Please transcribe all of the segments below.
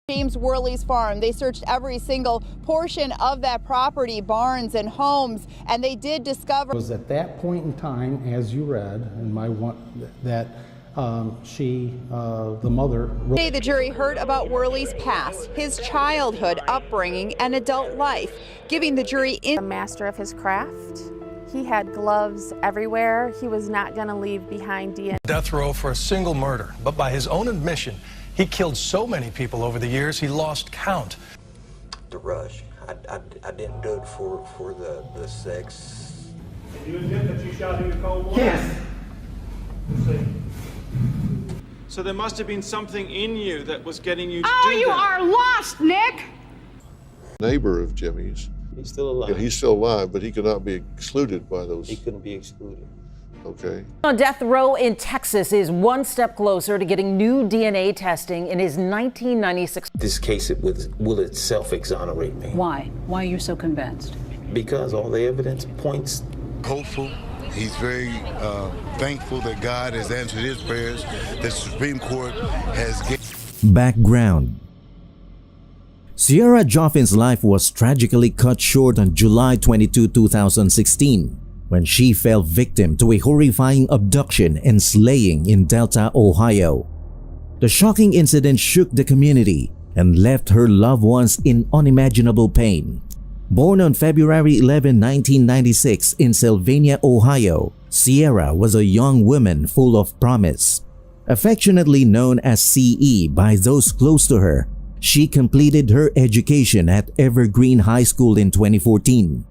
James Worley's farm. They searched every single portion of that property, barns and homes, and they did discover. It was at that point in time, as you read in my one, that the mother. Today, the jury heard about Worley's past, his childhood, upbringing, and adult life, giving the jury a master of his craft. He had gloves everywhere. He was not going to leave behind DNA. Death row for a single murder, but by his own admission, he killed so many people over the years, he lost count. The rush. I didn't do it for the sex. Did you admit that you shot him in cold blood? Yes. So there must have been something in you that was getting you to Oh, do you that. are lost, Nick! Neighbor of Jimmy's. He's still alive. Yeah, he's still alive, but he could not be excluded by those. He couldn't be excluded. Okay. On death row in Texas is one step closer to getting new DNA testing in his 1996. This case will itself exonerate me. Why? Why are you so convinced? Because all the evidence points. Hopeful. He's very thankful that God has answered his prayers. The Supreme Court has given. Background. Sierra Joffin's life was tragically cut short on July 22, 2016, when she fell victim to a horrifying abduction and slaying in Delta, Ohio. The shocking incident shook the community and left her loved ones in unimaginable pain. Born on February 11, 1996 in Sylvania, Ohio, Sierra was a young woman full of promise. Affectionately known as CE by those close to her, she completed her education at Evergreen High School in 2014.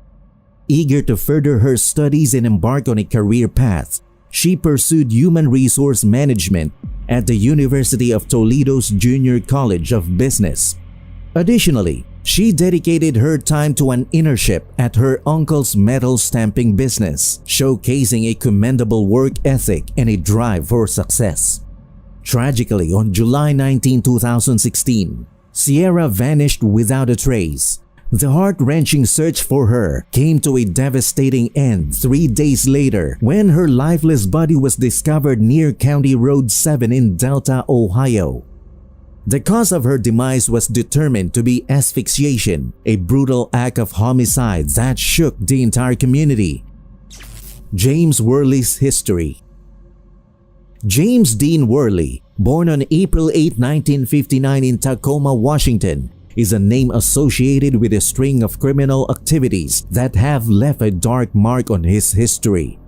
Eager to further her studies and embark on a career path, she pursued human resource management at the University of Toledo's Junior College of Business. Additionally, she dedicated her time to an internship at her uncle's metal stamping business, showcasing a commendable work ethic and a drive for success. Tragically, on July 19, 2016, Sierra vanished without a trace. The heart-wrenching search for her came to a devastating end 3 days later when her lifeless body was discovered near County Road 7 in Delta, Ohio. The cause of her demise was determined to be asphyxiation, a brutal act of homicide that shook the entire community. James Worley's history. James Dean Worley, born on April 8, 1959 in Tacoma, Washington, is a name associated with a string of criminal activities that have left a dark mark on his history.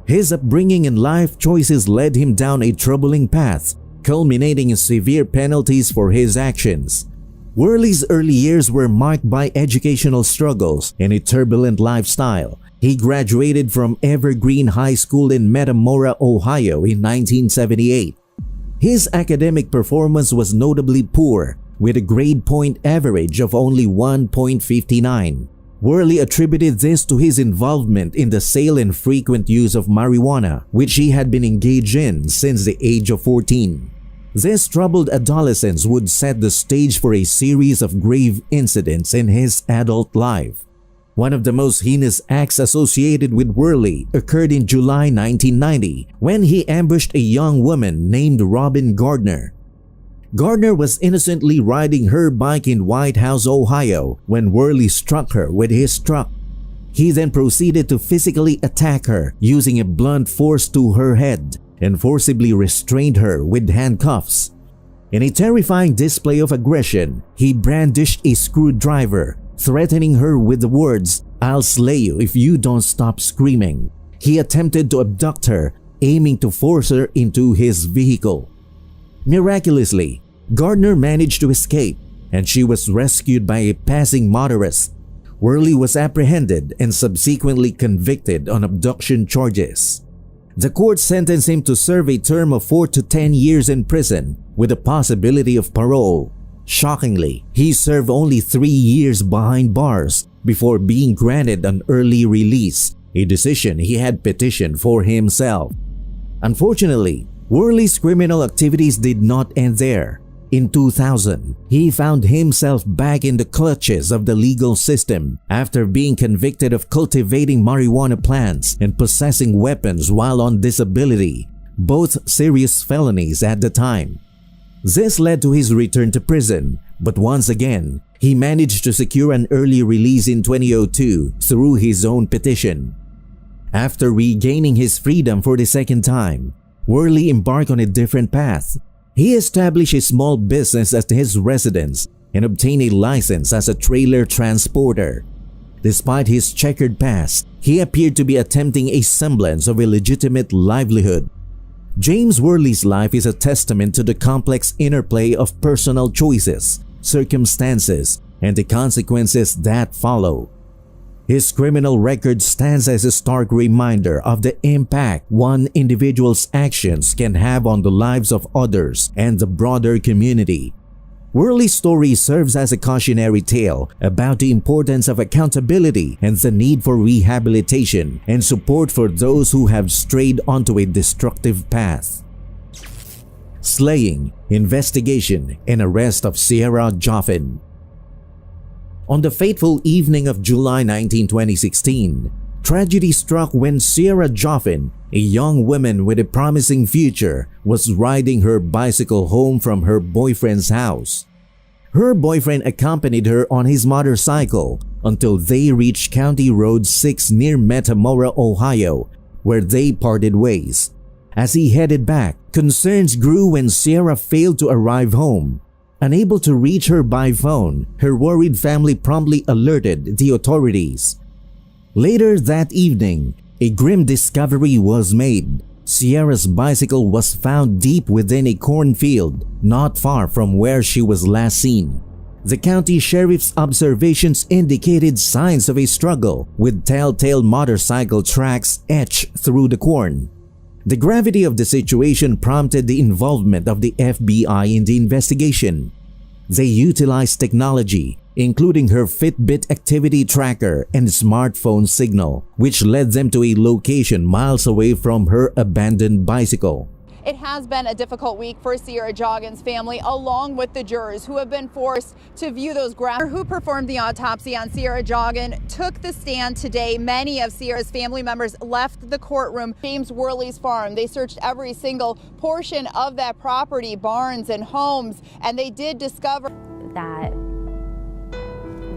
His upbringing and life choices led him down a troubling path, culminating in severe penalties for his actions. Worley's early years were marked by educational struggles and a turbulent lifestyle. He graduated from Evergreen High School in Metamora, Ohio in 1978. His academic performance was notably poor, with a grade point average of only 1.59. Worley attributed this to his involvement in the sale and frequent use of marijuana, which he had been engaged in since the age of 14. This troubled adolescence would set the stage for a series of grave incidents in his adult life. One of the most heinous acts associated with Worley occurred in July 1990 when he ambushed a young woman named Robin Gardner. Gardner was innocently riding her bike in White House, Ohio, when Worley struck her with his truck. He then proceeded to physically attack her using a blunt force to her head and forcibly restrained her with handcuffs. In a terrifying display of aggression, he brandished a screwdriver, threatening her with the words, "I'll slay you if you don't stop screaming." He attempted to abduct her, aiming to force her into his vehicle. Miraculously, Gardner managed to escape, and she was rescued by a passing motorist. Worley was apprehended and subsequently convicted on abduction charges. The court sentenced him to serve a term of 4 to 10 years in prison with a possibility of parole. Shockingly, he served only 3 years behind bars before being granted an early release, a decision he had petitioned for himself. Unfortunately, Worley's criminal activities did not end there. In 2000, he found himself back in the clutches of the legal system after being convicted of cultivating marijuana plants and possessing weapons while on disability, both serious felonies at the time. This led to his return to prison, but once again, he managed to secure an early release in 2002 through his own petition. After regaining his freedom for the second time, Worley embarked on a different path. He established a small business at his residence and obtained a license as a trailer transporter. Despite his checkered past, he appeared to be attempting a semblance of a legitimate livelihood. James Worley's life is a testament to the complex interplay of personal choices, circumstances, and the consequences that follow. His criminal record stands as a stark reminder of the impact one individual's actions can have on the lives of others and the broader community. Worley's story serves as a cautionary tale about the importance of accountability and the need for rehabilitation and support for those who have strayed onto a destructive path. Slaying, investigation, and arrest of Sierra Joffin. On the fateful evening of July 19, 2016, tragedy struck when Sierra Joffin, a young woman with a promising future, was riding her bicycle home from her boyfriend's house. Her boyfriend accompanied her on his motorcycle until they reached County Road 6 near Metamora, Ohio, where they parted ways. As he headed back, concerns grew when Sierra failed to arrive home. Unable to reach her by phone, her worried family promptly alerted the authorities. Later that evening, a grim discovery was made. Sierra's bicycle was found deep within a cornfield, not far from where she was last seen. The county sheriff's observations indicated signs of a struggle, with telltale motorcycle tracks etched through the corn. The gravity of the situation prompted the involvement of the FBI in the investigation. They utilized technology, including her Fitbit activity tracker and smartphone signal, which led them to a location miles away from her abandoned bicycle. It has been a difficult week for Sierra Joffin's family, along with the jurors who have been forced to view those graphics. Who performed the autopsy on Sierra Joffin took the stand today. Many of Sierra's family members left the courtroom. James Worley's farm. They searched every single portion of that property, barns and homes, and they did discover that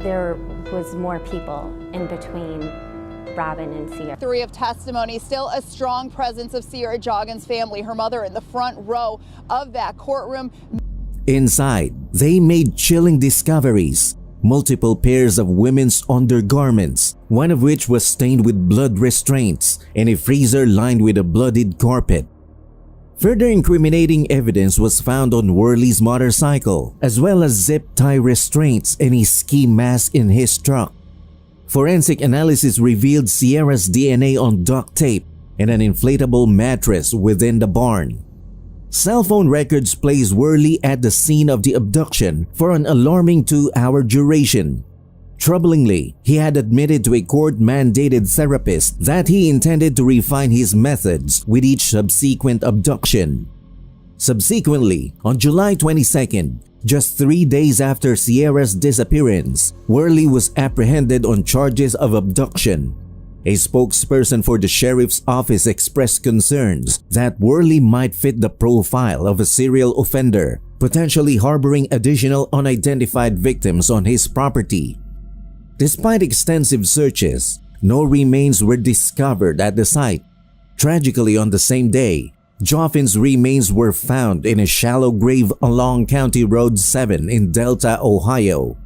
there was more people in between Robin and Sierra. Three of testimony, still a strong presence of Sierra Joffin's family, her mother in the front row of that courtroom. Inside, they made chilling discoveries. Multiple pairs of women's undergarments, one of which was stained with blood restraints, and a freezer lined with a bloodied carpet. Further incriminating evidence was found on Worley's motorcycle, as well as zip tie restraints and a ski mask in his truck. Forensic analysis revealed Sierra's DNA on duct tape and an inflatable mattress within the barn. Cell phone records placed Worley at the scene of the abduction for an alarming 2-hour duration. Troublingly, he had admitted to a court-mandated therapist that he intended to refine his methods with each subsequent abduction. Subsequently, on July 22nd, just 3 days after Sierra's disappearance, Worley was apprehended on charges of abduction. A spokesperson for the sheriff's office expressed concerns that Worley might fit the profile of a serial offender, potentially harboring additional unidentified victims on his property. Despite extensive searches, no remains were discovered at the site. Tragically, on the same day, Joffin's remains were found in a shallow grave along County Road 7 in Delta, Ohio.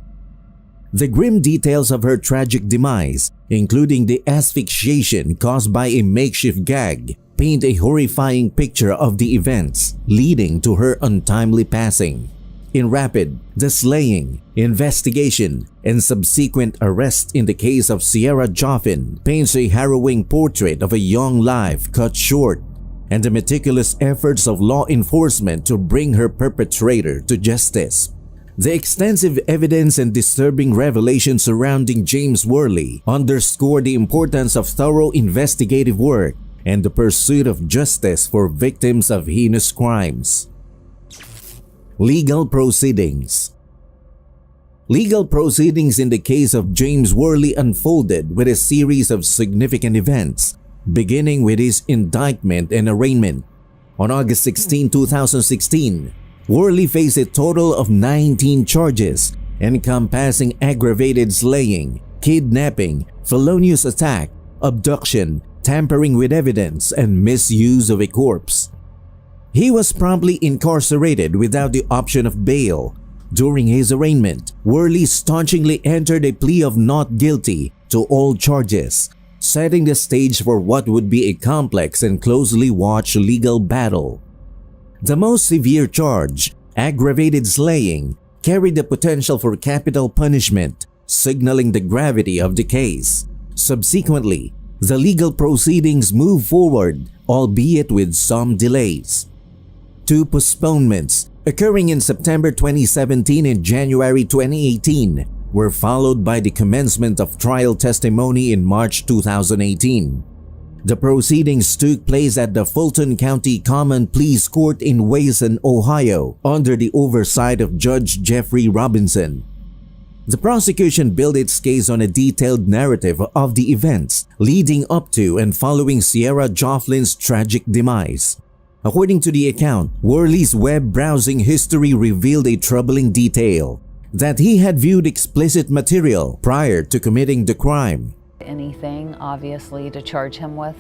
The grim details of her tragic demise, including the asphyxiation caused by a makeshift gag, paint a horrifying picture of the events leading to her untimely passing. In rapid, the slaying, investigation, and subsequent arrest in the case of Sierra Joffin paints a harrowing portrait of a young life cut short, and the meticulous efforts of law enforcement to bring her perpetrator to justice. The extensive evidence and disturbing revelations surrounding James Worley underscore the importance of thorough investigative work and the pursuit of justice for victims of heinous crimes. Legal proceedings. Legal proceedings in the case of James Worley unfolded with a series of significant events, beginning with his indictment and arraignment. On August 16, 2016, Worley faced a total of 19 charges, encompassing aggravated slaying, kidnapping, felonious attack, abduction, tampering with evidence, and misuse of a corpse. He was promptly incarcerated without the option of bail. During his arraignment, Worley staunchly entered a plea of not guilty to all charges, setting the stage for what would be a complex and closely watched legal battle. The most severe charge, aggravated slaying, carried the potential for capital punishment, signaling the gravity of the case. Subsequently, the legal proceedings moved forward, albeit with some delays. Two postponements, occurring in September 2017 and January 2018, were followed by the commencement of trial testimony in March 2018. The proceedings took place at the Fulton County Common Pleas Court in Wayson, Ohio, under the oversight of Judge Jeffrey Robinson. The prosecution built its case on a detailed narrative of the events leading up to and following Sierra Jofflin's tragic demise. According to the account, Worley's web browsing history revealed a troubling detail: that he had viewed explicit material prior to committing the crime. Anything, obviously, to charge him with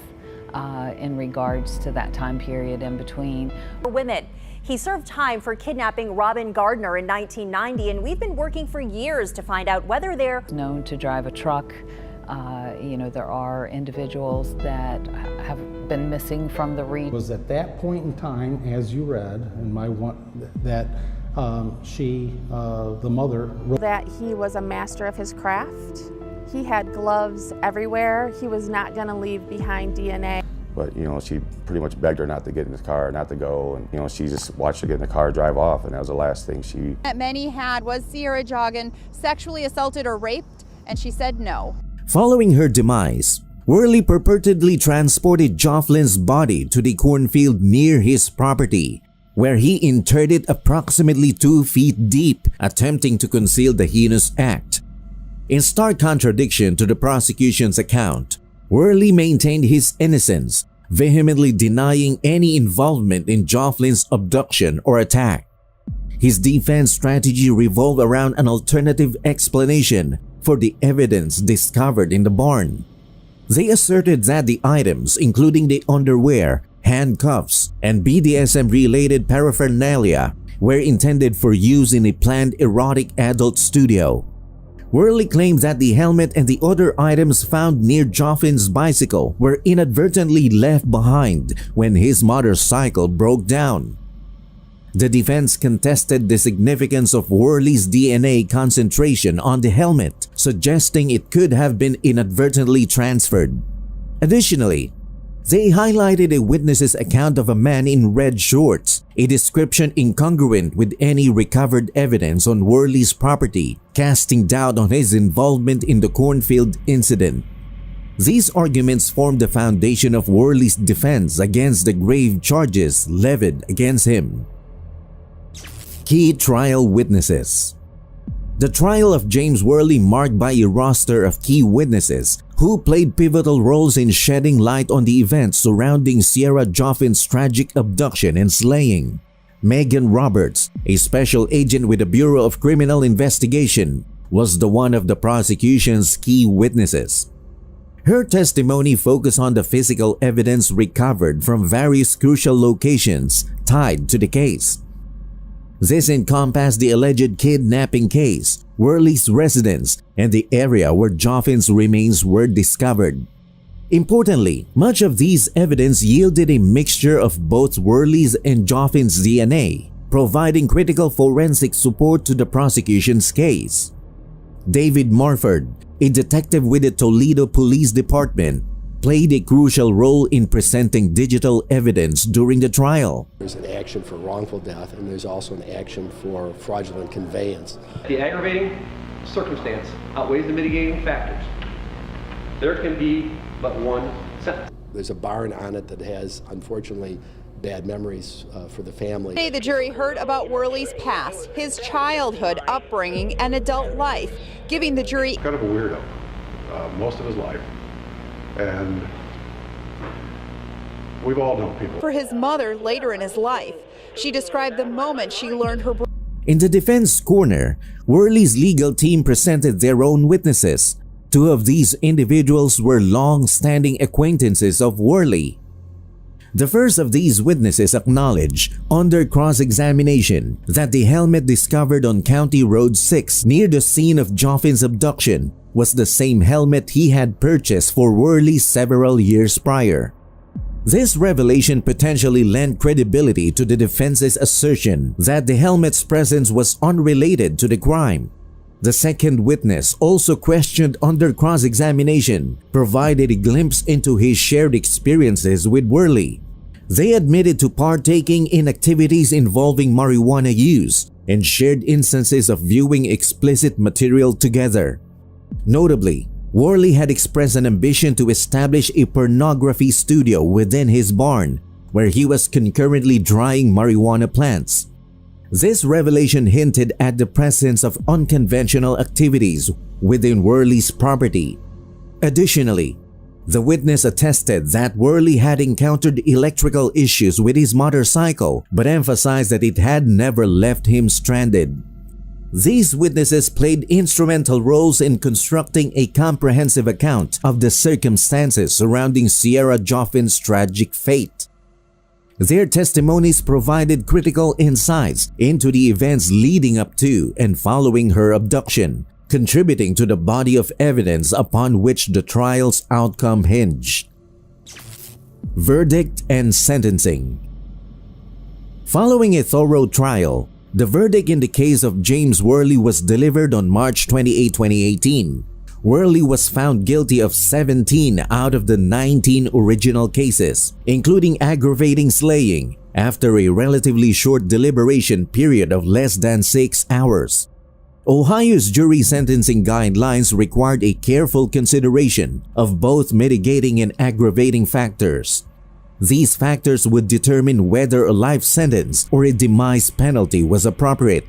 in regards to that time period in between. Women. He served time for kidnapping Robin Gardner in 1990, and we've been working for years to find out whether they're known to drive a truck. There are individuals that have been missing from the region. It was at that point in time, as you read in my one, that the mother wrote that he was a master of his craft. He had gloves everywhere. He was not going to leave behind DNA. But, she pretty much begged her not to get in the car, not to go. And, she just watched her get in the car, drive off, and that was the last thing she... That many had was Sierra Joggin sexually assaulted or raped, and she said no. Following her demise, Worley purportedly transported Jofflin's body to the cornfield near his property, where he interred it approximately 2 feet deep, attempting to conceal the heinous act. In stark contradiction to the prosecution's account, Worley maintained his innocence, vehemently denying any involvement in Jofflin's abduction or attack. His defense strategy revolved around an alternative explanation for the evidence discovered in the barn. They asserted that the items, including the underwear, handcuffs, and BDSM-related paraphernalia, were intended for use in a planned erotic adult studio. Worley claimed that the helmet and the other items found near Jofflin's bicycle were inadvertently left behind when his motorcycle broke down. The defense contested the significance of Worley's DNA concentration on the helmet, suggesting it could have been inadvertently transferred. Additionally, they highlighted a witness's account of a man in red shorts, a description incongruent with any recovered evidence on Worley's property, casting doubt on his involvement in the cornfield incident. These arguments formed the foundation of Worley's defense against the grave charges levied against him. Key trial witnesses. The trial of James Worley marked by a roster of key witnesses who played pivotal roles in shedding light on the events surrounding Sierra Jofflin's tragic abduction and slaying. Megan Roberts, a special agent with the Bureau of Criminal Investigation, was one of the prosecution's key witnesses. Her testimony focused on the physical evidence recovered from various crucial locations tied to the case. This encompassed the alleged kidnapping case, Worley's residence, and the area where Jofflin's remains were discovered. Importantly, much of these evidence yielded a mixture of both Worley's and Jofflin's DNA, providing critical forensic support to the prosecution's case. David Morford, a detective with the Toledo Police Department, played a crucial role in presenting digital evidence during the trial. There's an action for wrongful death, and there's also an action for fraudulent conveyance. The aggravating circumstance outweighs the mitigating factors. There can be but one sentence. There's a barn on it that has, unfortunately, bad memories for the family. Today, the jury heard about Worley's past, his childhood, upbringing, and adult life, giving the jury kind of a weirdo most of his life. And we've all known people. For his mother later in his life. She described the moment she learned her brother. In the defense corner, Worley's legal team presented their own witnesses. Two of these individuals were long-standing acquaintances of Worley. The first of these witnesses acknowledged, under cross-examination, that the helmet discovered on County Road 6 near the scene of Joffin's abduction was the same helmet he had purchased for Worley several years prior. This revelation potentially lent credibility to the defense's assertion that the helmet's presence was unrelated to the crime. The second witness, also questioned under cross-examination, provided a glimpse into his shared experiences with Worley. They admitted to partaking in activities involving marijuana use and shared instances of viewing explicit material together. Notably, Worley had expressed an ambition to establish a pornography studio within his barn, where he was concurrently drying marijuana plants. This revelation hinted at the presence of unconventional activities within Worley's property. Additionally, the witness attested that Worley had encountered electrical issues with his motorcycle, but emphasized that it had never left him stranded. These witnesses played instrumental roles in constructing a comprehensive account of the circumstances surrounding Sierra Joffin's tragic fate. Their testimonies provided critical insights into the events leading up to and following her abduction, contributing to the body of evidence upon which the trial's outcome hinged. Verdict and sentencing. Following a thorough trial, the verdict in the case of James Worley was delivered on March 28, 2018. Worley was found guilty of 17 out of the 19 original cases, including aggravating slaying, after a relatively short deliberation period of less than 6 hours. Ohio's jury sentencing guidelines required a careful consideration of both mitigating and aggravating factors. These factors would determine whether a life sentence or a demise penalty was appropriate.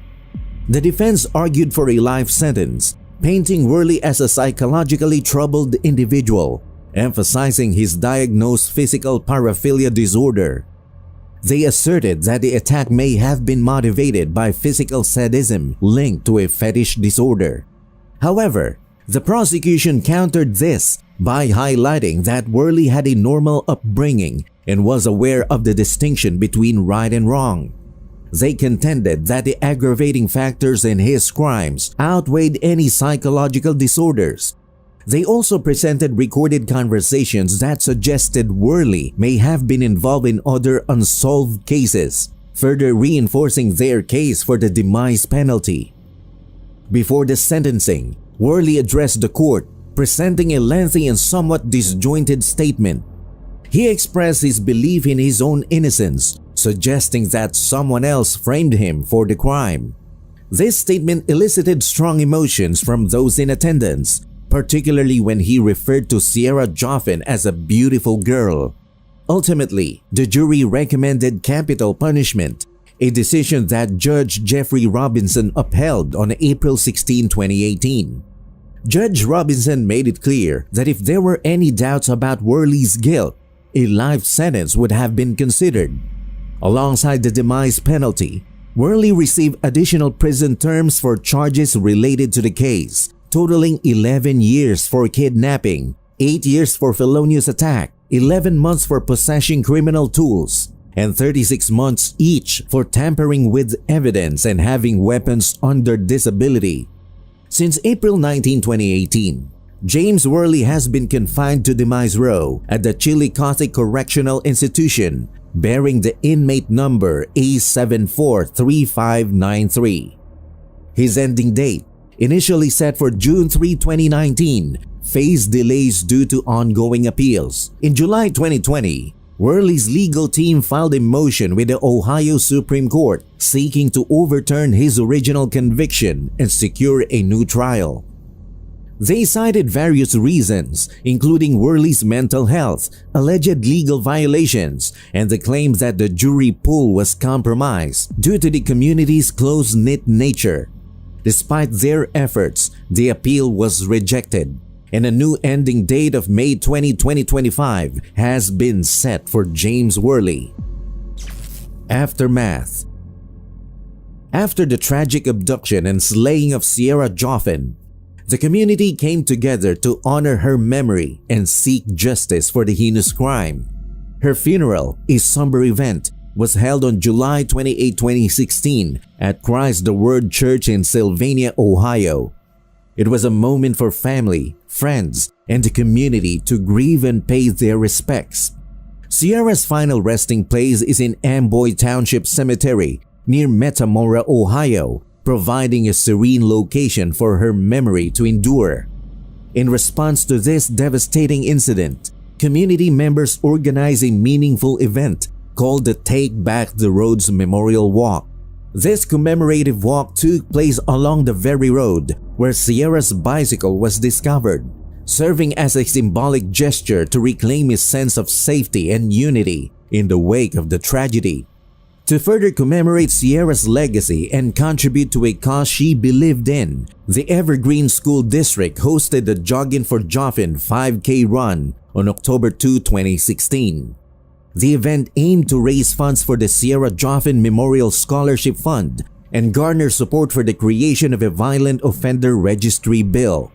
The defense argued for a life sentence, painting Worley as a psychologically troubled individual, emphasizing his diagnosed physical paraphilia disorder. They asserted that the attack may have been motivated by physical sadism linked to a fetish disorder. However, the prosecution countered this by highlighting that Worley had a normal upbringing and was aware of the distinction between right and wrong. They contended that the aggravating factors in his crimes outweighed any psychological disorders. They also presented recorded conversations that suggested Worley may have been involved in other unsolved cases, further reinforcing their case for the demise penalty. Before the sentencing, Worley addressed the court, presenting a lengthy and somewhat disjointed statement. He expressed his belief in his own innocence, suggesting that someone else framed him for the crime. This statement elicited strong emotions from those in attendance, particularly when he referred to Sierra Joffin as a beautiful girl. Ultimately, the jury recommended capital punishment, a decision that Judge Jeffrey Robinson upheld on April 16, 2018. Judge Robinson made it clear that if there were any doubts about Worley's guilt, a life sentence would have been considered. Alongside the demise penalty, Worley received additional prison terms for charges related to the case, totaling 11 years for kidnapping, 8 years for felonious attack, 11 months for possessing criminal tools, and 36 months each for tampering with evidence and having weapons under disability. Since April 19, 2018, James Worley has been confined to Demise Row at the Chillicothe Correctional Institution, bearing the inmate number A743593. His ending date, initially set for June 3, 2019, faced delays due to ongoing appeals. In July 2020, Worley's legal team filed a motion with the Ohio Supreme Court seeking to overturn his original conviction and secure a new trial. They cited various reasons, including Worley's mental health, alleged legal violations, and the claim that the jury pool was compromised due to the community's close-knit nature. Despite their efforts, the appeal was rejected, and a new ending date of May 20, 2025 has been set for James Worley. Aftermath. After the tragic abduction and slaying of Sierra Joffin, the community came together to honor her memory and seek justice for the heinous crime. Her funeral, a somber event, was held on July 28, 2016 at Christ the Word Church in Sylvania, Ohio. It was a moment for family, friends, and the community to grieve and pay their respects. Sierra's final resting place is in Amboy Township Cemetery near Metamora, Ohio, providing a serene location for her memory to endure. In response to this devastating incident, community members organized a meaningful event called the Take Back the Roads Memorial Walk. This commemorative walk took place along the very road where Sierra's bicycle was discovered, serving as a symbolic gesture to reclaim his sense of safety and unity in the wake of the tragedy. To further commemorate Sierra's legacy and contribute to a cause she believed in, the Evergreen School District hosted the Joggin' for Joffin 5K run on October 2, 2016. The event aimed to raise funds for the Sierra Joffin Memorial Scholarship Fund and garner support for the creation of a violent offender registry bill.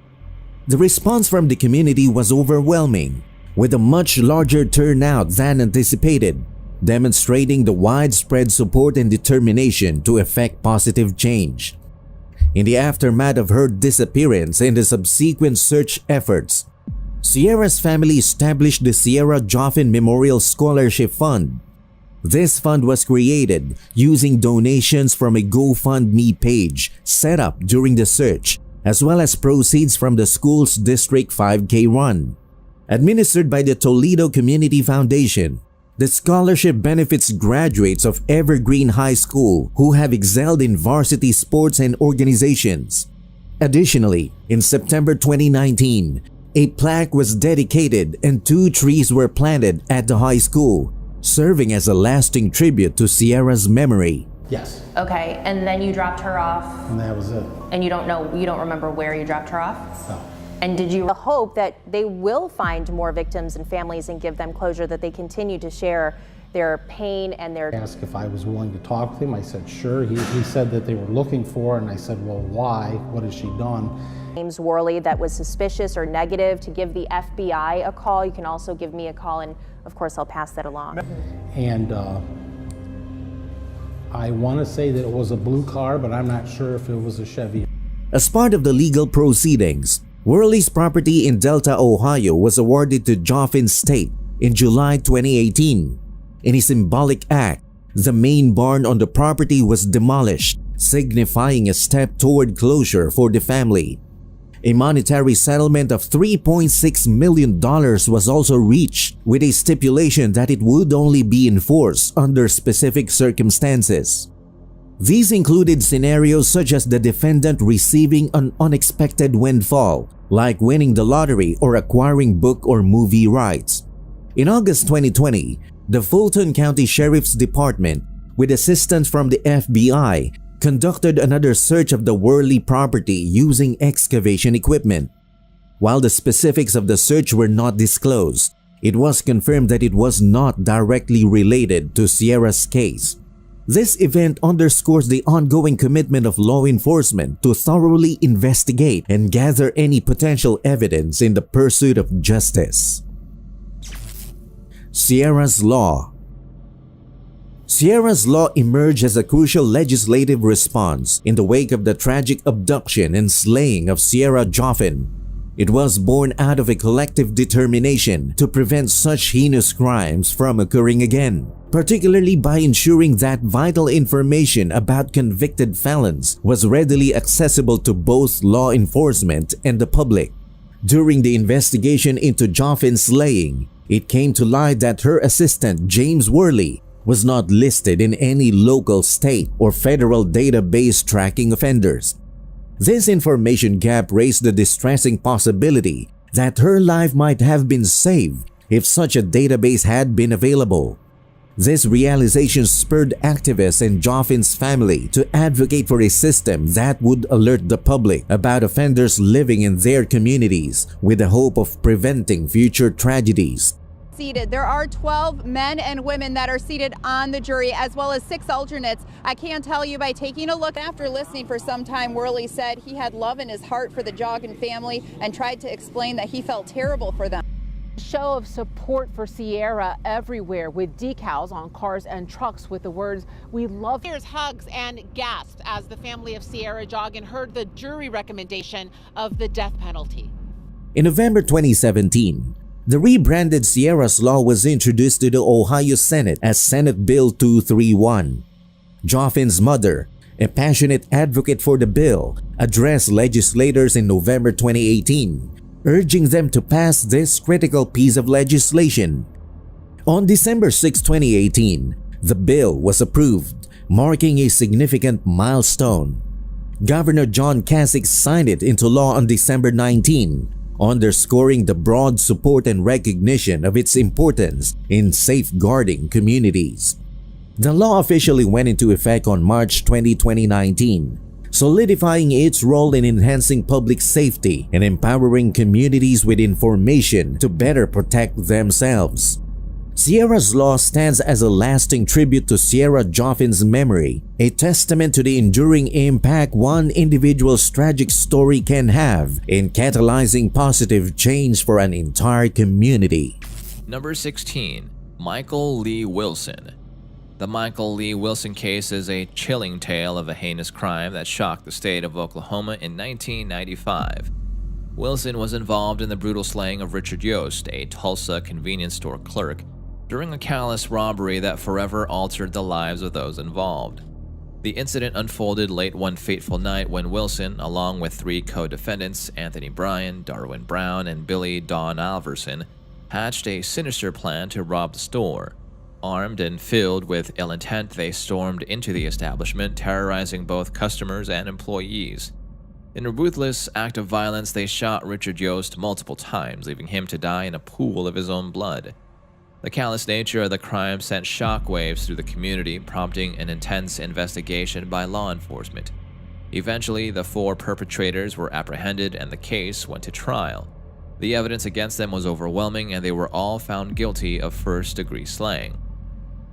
The response from the community was overwhelming, with a much larger turnout than anticipated, demonstrating the widespread support and determination to effect positive change. In the aftermath of her disappearance and the subsequent search efforts, Sierra's family established the Sierra Joffin Memorial Scholarship Fund. This fund was created using donations from a GoFundMe page set up during the search, as well as proceeds from the school's District 5K run. Administered by the Toledo Community Foundation, the scholarship benefits graduates of Evergreen High School who have excelled in varsity sports and organizations. Additionally, in September 2019, a plaque was dedicated and 2 trees were planted at the high school, serving as a lasting tribute to Sierra's memory. Yes. Okay, and then you dropped her off. And that was it. And you don't remember where you dropped her off? No. And did you hope that they will find more victims and families and give them closure, that they continue to share their pain and their... Asked if I was willing to talk with him. I said, sure. He said that they were looking for her, and I said, well, why? What has she done? James Worley that was suspicious or negative, to give the FBI a call. You can also give me a call, and of course I'll pass that along. And I want to say that it was a blue car, but I'm not sure if it was a Chevy. As part of the legal proceedings, Worley's property in Delta, Ohio was awarded to Joffin State in July 2018. In a symbolic act, the main barn on the property was demolished, signifying a step toward closure for the family. A monetary settlement of $3.6 million was also reached, with a stipulation that it would only be enforced under specific circumstances. These included scenarios such as the defendant receiving an unexpected windfall, like winning the lottery or acquiring book or movie rights. In August 2020, the Fulton County Sheriff's Department, with assistance from the FBI, conducted another search of the Worley property using excavation equipment. While the specifics of the search were not disclosed, it was confirmed that it was not directly related to Sierra's case. This event underscores the ongoing commitment of law enforcement to thoroughly investigate and gather any potential evidence in the pursuit of justice. Sierra's Law. Sierra's Law emerged as a crucial legislative response in the wake of the tragic abduction and slaying of Sierra Joffin. It was born out of a collective determination to prevent such heinous crimes from occurring again, particularly by ensuring that vital information about convicted felons was readily accessible to both law enforcement and the public. During the investigation into Joffin's slaying, it came to light that her assistant, James Worley, was not listed in any local, state, or federal database tracking offenders. This information gap raised the distressing possibility that her life might have been saved if such a database had been available. This realization spurred activists and Joffin's family to advocate for a system that would alert the public about offenders living in their communities with the hope of preventing future tragedies. seated. There are 12 men and women that are seated on the jury, as well as 6 alternates. I can tell you by taking a look, after listening for some time, Worley said he had love in his heart for the Joggin family and tried to explain that he felt terrible for them. Show of support for Sierra everywhere, with decals on cars and trucks with the words, "We love." Here's hugs and gasps as the family of Sierra Joggin heard the jury recommendation of the death penalty. In November 2017, the rebranded Sierra's Law was introduced to the Ohio Senate as Senate Bill 231. Joffin's mother, a passionate advocate for the bill, addressed legislators in November 2018, urging them to pass this critical piece of legislation. On December 6, 2018, the bill was approved, marking a significant milestone. Governor John Kasich signed it into law on December 19, underscoring the broad support and recognition of its importance in safeguarding communities. The law officially went into effect on March 20, 2019, solidifying its role in enhancing public safety and empowering communities with information to better protect themselves. Sierra's Law stands as a lasting tribute to Sierra Joffin's memory, a testament to the enduring impact one individual's tragic story can have in catalyzing positive change for an entire community. Number 16. Michael Lee Wilson. The Michael Lee Wilson case is a chilling tale of a heinous crime that shocked the state of Oklahoma in 1995. Wilson was involved in the brutal slaying of Richard Yost, a Tulsa convenience store clerk, during a callous robbery that forever altered the lives of those involved. The incident unfolded late one fateful night when Wilson, along with 3 co-defendants, Anthony Bryan, Darwin Brown, and Billy Don Alverson, hatched a sinister plan to rob the store. Armed and filled with ill intent, they stormed into the establishment, terrorizing both customers and employees. In a ruthless act of violence, they shot Richard Yost multiple times, leaving him to die in a pool of his own blood. The callous nature of the crime sent shockwaves through the community, prompting an intense investigation by law enforcement. Eventually, the 4 perpetrators were apprehended and the case went to trial. The evidence against them was overwhelming and they were all found guilty of first-degree slaying.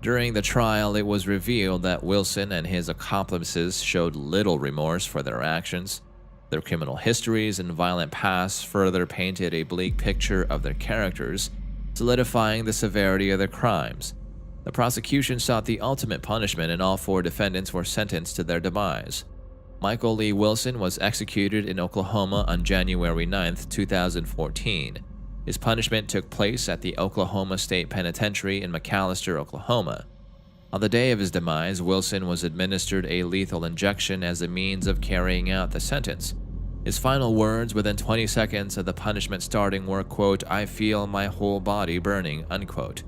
During the trial, it was revealed that Wilson and his accomplices showed little remorse for their actions. Their criminal histories and violent pasts further painted a bleak picture of their characters, solidifying the severity of their crimes. The prosecution sought the ultimate punishment and all 4 defendants were sentenced to their demise. Michael Lee Wilson was executed in Oklahoma on January 9, 2014. His punishment took place at the Oklahoma State Penitentiary in McAlester, Oklahoma. On the day of his demise, Wilson was administered a lethal injection as a means of carrying out the sentence. His final words within 20 seconds of the punishment starting were, quote, "I feel my whole body burning," unquote.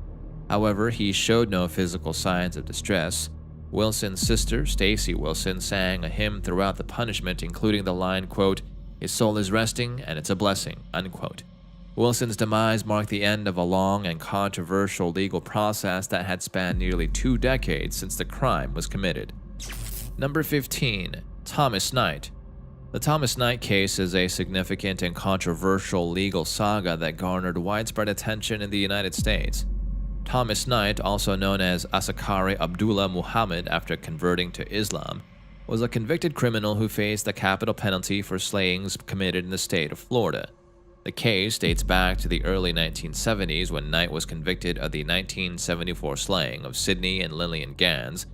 However, he showed no physical signs of distress. Wilson's sister, Stacy Wilson, sang a hymn throughout the punishment, including the line, quote, "His soul is resting and it's a blessing," unquote. Wilson's demise marked the end of a long and controversial legal process that had spanned nearly 2 decades since the crime was committed. Number 15. Thomas Knight. The Thomas Knight case is a significant and controversial legal saga that garnered widespread attention in the United States. Thomas Knight, also known as Asakari Abdullah Muhammad after converting to Islam, was a convicted criminal who faced the capital penalty for slayings committed in the state of Florida. The case dates back to the early 1970s when Knight was convicted of the 1974 slaying of Sidney and Lillian Gans,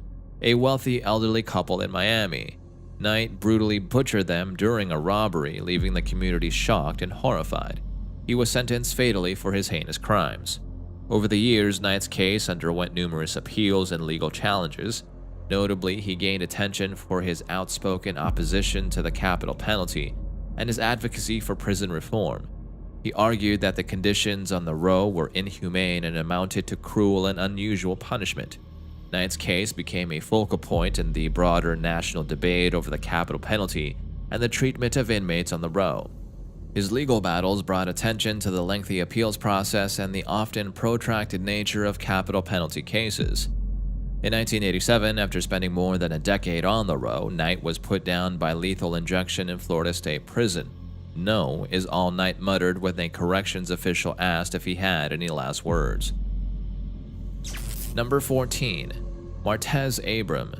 a wealthy elderly couple in Miami. Knight brutally butchered them during a robbery, leaving the community shocked and horrified. He was sentenced fatally for his heinous crimes. Over the years, Knight's case underwent numerous appeals and legal challenges. Notably, he gained attention for his outspoken opposition to the capital penalty and his advocacy for prison reform. He argued that the conditions on the row were inhumane and amounted to cruel and unusual punishment. Knight's case became a focal point in the broader national debate over the capital penalty and the treatment of inmates on the row. His legal battles brought attention to the lengthy appeals process and the often protracted nature of capital penalty cases. In 1987, after spending more than a decade on the row, Knight was put down by lethal injection in Florida State Prison. "No" is all Knight muttered when a corrections official asked if he had any last words. Number 14. Martez Abram.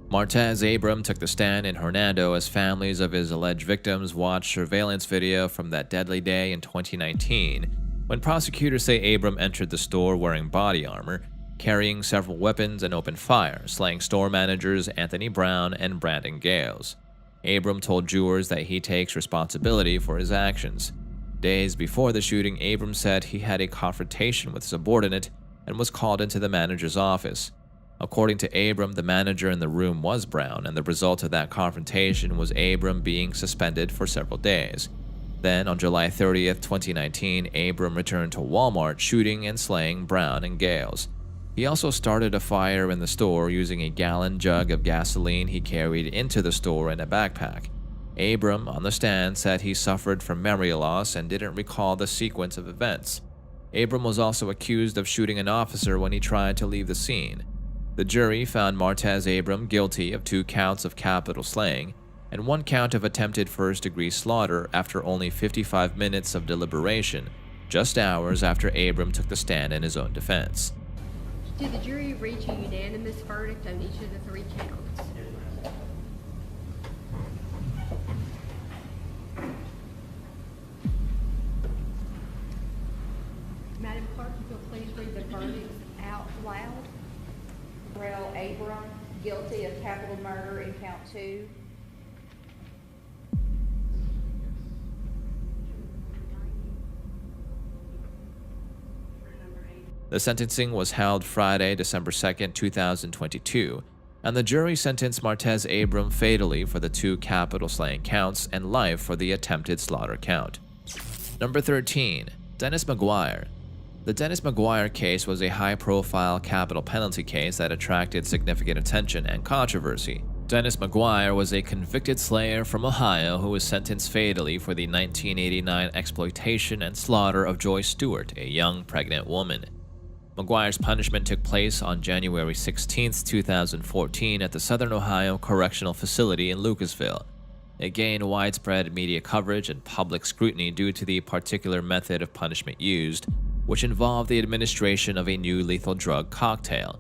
Martez Abram took the stand in Hernando as families of his alleged victims watched surveillance video from that deadly day in 2019, when prosecutors say Abram entered the store wearing body armor, carrying several weapons, and opened fire, slaying store managers Anthony Brown and Brandon Gales. Abram told jurors that he takes responsibility for his actions. Days before the shooting, Abram said he had a confrontation with a subordinate and was called into the manager's office. According to Abram, the manager in the room was Brown, and the result of that confrontation was Abram being suspended for several days. Then, on July 30th, 2019, Abram returned to Walmart, shooting and slaying Brown and Gales. He also started a fire in the store using a gallon jug of gasoline he carried into the store in a backpack. Abram, on the stand, said he suffered from memory loss and didn't recall the sequence of events. Abram was also accused of shooting an officer when he tried to leave the scene. The jury found Martez Abram guilty of 2 counts of capital slaying and 1 count of attempted first-degree slaughter after only 55 minutes of deliberation, just hours after Abram took the stand in his own defense. Did the jury reach a unanimous verdict on each of the 3 counts? Madam Clerk, if you'll please read the verdicts out loud. Terrell Abram, guilty of capital murder in count 2. The sentencing was held Friday, December 2nd, 2022, and the jury sentenced Martez Abram fatally for the 2 capital slaying counts and life for the attempted slaughter count. Number 13. Dennis McGuire. The Dennis McGuire case was a high-profile capital penalty case that attracted significant attention and controversy. Dennis McGuire was a convicted slayer from Ohio who was sentenced fatally for the 1989 exploitation and slaughter of Joy Stewart, a young pregnant woman. McGuire's punishment took place on January 16, 2014 at the Southern Ohio Correctional Facility in Lucasville. It gained widespread media coverage and public scrutiny due to the particular method of punishment used, which involved the administration of a new lethal drug cocktail.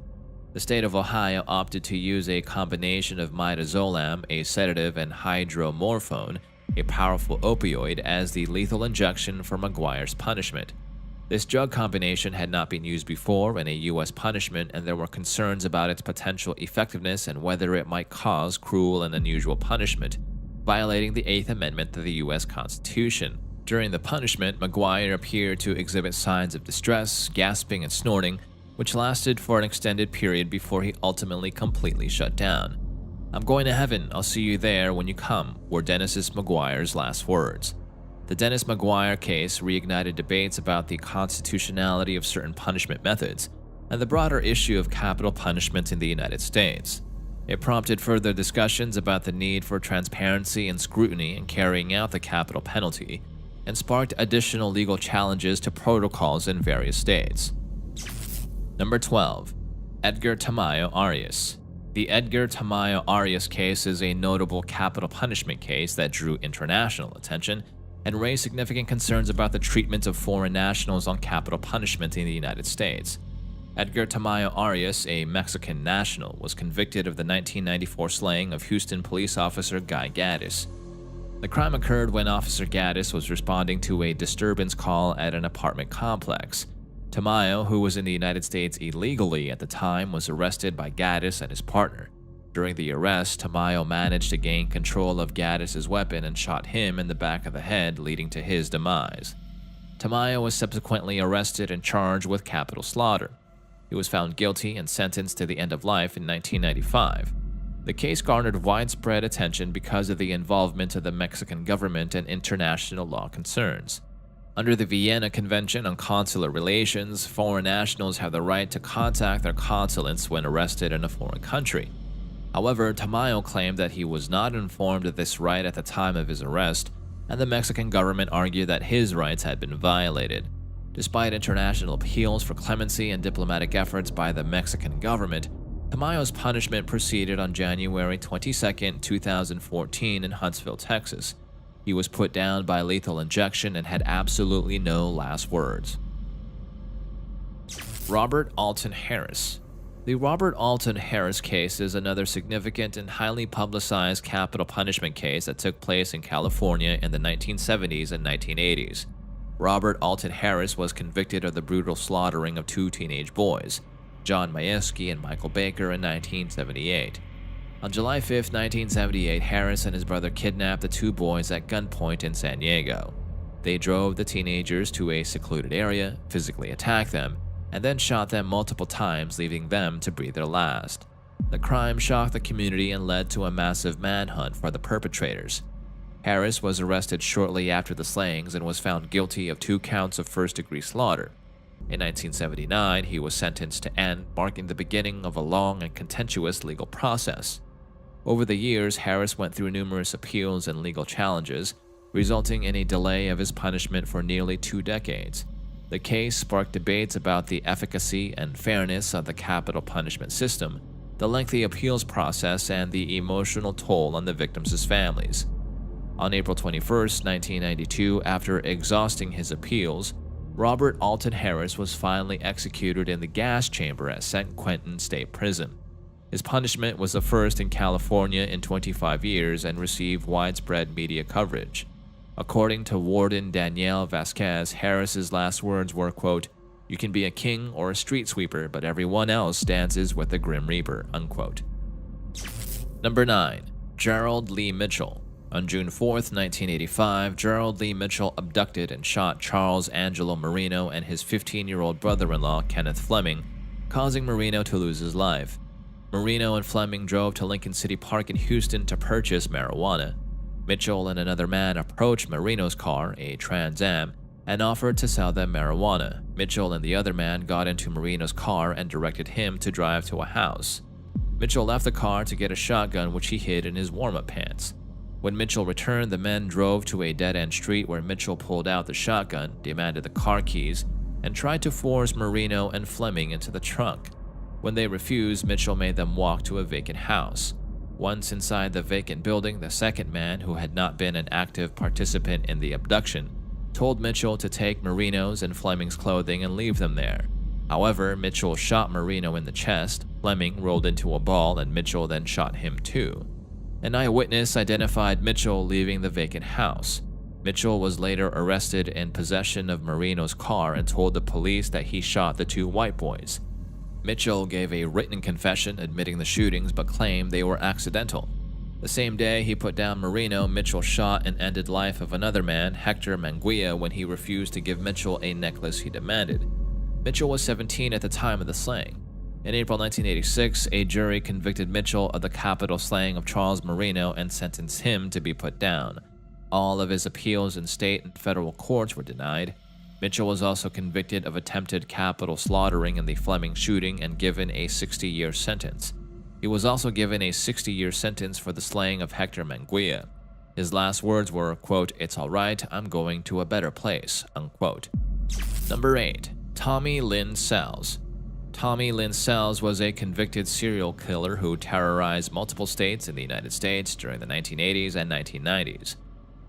The state of Ohio opted to use a combination of midazolam, a sedative, and hydromorphone, a powerful opioid, as the lethal injection for McGuire's punishment. This drug combination had not been used before in a U.S. punishment, and there were concerns about its potential effectiveness and whether it might cause cruel and unusual punishment, violating the 8th Amendment to the U.S. Constitution. During the punishment, McGuire appeared to exhibit signs of distress, gasping, and snorting, which lasted for an extended period before he ultimately completely shut down. "I'm going to heaven, I'll see you there when you come," were Dennis McGuire's last words. The Dennis McGuire case reignited debates about the constitutionality of certain punishment methods and the broader issue of capital punishment in the United States. It prompted further discussions about the need for transparency and scrutiny in carrying out the capital penalty, and sparked additional legal challenges to protocols in various states. Number 12. Edgar Tamayo Arias. The Edgar Tamayo Arias case is a notable capital punishment case that drew international attention and raised significant concerns about the treatment of foreign nationals on capital punishment in the United States. Edgar Tamayo Arias, a Mexican national, was convicted of the 1994 slaying of Houston police officer Guy Gaddis. The crime occurred when Officer Gaddis was responding to a disturbance call at an apartment complex. Tamayo, who was in the United States illegally at the time, was arrested by Gaddis and his partner. During the arrest, Tamayo managed to gain control of Gaddis' weapon and shot him in the back of the head, leading to his demise. Tamayo was subsequently arrested and charged with capital slaughter. He was found guilty and sentenced to the end of life in 1995. The case garnered widespread attention because of the involvement of the Mexican government and international law concerns. Under the Vienna Convention on Consular Relations, foreign nationals have the right to contact their consulates when arrested in a foreign country. However, Tamayo claimed that he was not informed of this right at the time of his arrest, and the Mexican government argued that his rights had been violated. Despite international appeals for clemency and diplomatic efforts by the Mexican government, Tamayo's punishment proceeded on January 22, 2014 in Huntsville, Texas. He was put down by lethal injection and had absolutely no last words. Robert Alton Harris. The Robert Alton Harris case is another significant and highly publicized capital punishment case that took place in California in the 1970s and 1980s. Robert Alton Harris was convicted of the brutal slaughtering of two teenage boys, John Majewski and Michael Baker, in 1978. On July 5, 1978, Harris and his brother kidnapped the two boys at gunpoint in San Diego. They drove the teenagers to a secluded area, physically attacked them, and then shot them multiple times, leaving them to breathe their last. The crime shocked the community and led to a massive manhunt for the perpetrators. Harris was arrested shortly after the slayings and was found guilty of 2 counts of first-degree slaughter. In 1979, he was sentenced to end, marking the beginning of a long and contentious legal process. Over the years, Harris went through numerous appeals and legal challenges, resulting in a delay of his punishment for nearly 2 decades. The case sparked debates about the efficacy and fairness of the capital punishment system, the lengthy appeals process, and the emotional toll on the victims' families. On April 21, 1992, after exhausting his appeals, Robert Alton Harris was finally executed in the gas chamber at San Quentin State Prison. His punishment was the first in California in 25 years and received widespread media coverage. According to Warden Danielle Vasquez, Harris's last words were, quote, "You can be a king or a street sweeper, but everyone else dances with the Grim Reaper," unquote. Number 9. Gerald Lee Mitchell. On June 4, 1985, Gerald Lee Mitchell abducted and shot Charles Angelo Marino and his 15-year-old brother-in-law, Kenneth Fleming, causing Marino to lose his life. Marino and Fleming drove to Lincoln City Park in Houston to purchase marijuana. Mitchell and another man approached Marino's car, a Trans Am, and offered to sell them marijuana. Mitchell and the other man got into Marino's car and directed him to drive to a house. Mitchell left the car to get a shotgun, which he hid in his warm-up pants. When Mitchell returned, the men drove to a dead-end street where Mitchell pulled out the shotgun, demanded the car keys, and tried to force Marino and Fleming into the trunk. When they refused, Mitchell made them walk to a vacant house. Once inside the vacant building, the second man, who had not been an active participant in the abduction, told Mitchell to take Marino's and Fleming's clothing and leave them there. However, Mitchell shot Marino in the chest, Fleming rolled into a ball, and Mitchell then shot him too. An eyewitness identified Mitchell leaving the vacant house. Mitchell was later arrested in possession of Marino's car and told the police that he shot the 2 white boys. Mitchell gave a written confession admitting the shootings but claimed they were accidental. The same day he put down Marino, Mitchell shot and ended life of another man, Hector Manguia, when he refused to give Mitchell a necklace he demanded. Mitchell was 17 at the time of the slaying. In April 1986, a jury convicted Mitchell of the capital slaying of Charles Marino and sentenced him to be put down. All of his appeals in state and federal courts were denied. Mitchell was also convicted of attempted capital slaughtering in the Fleming shooting and given a 60-year sentence. He was also given a 60-year sentence for the slaying of Hector Manguia. His last words were, quote, "It's all right, I'm going to a better place," unquote. Number 8. Tommy Lynn Sells. Tommy Lynn Sells was a convicted serial killer who terrorized multiple states in the United States during the 1980s and 1990s.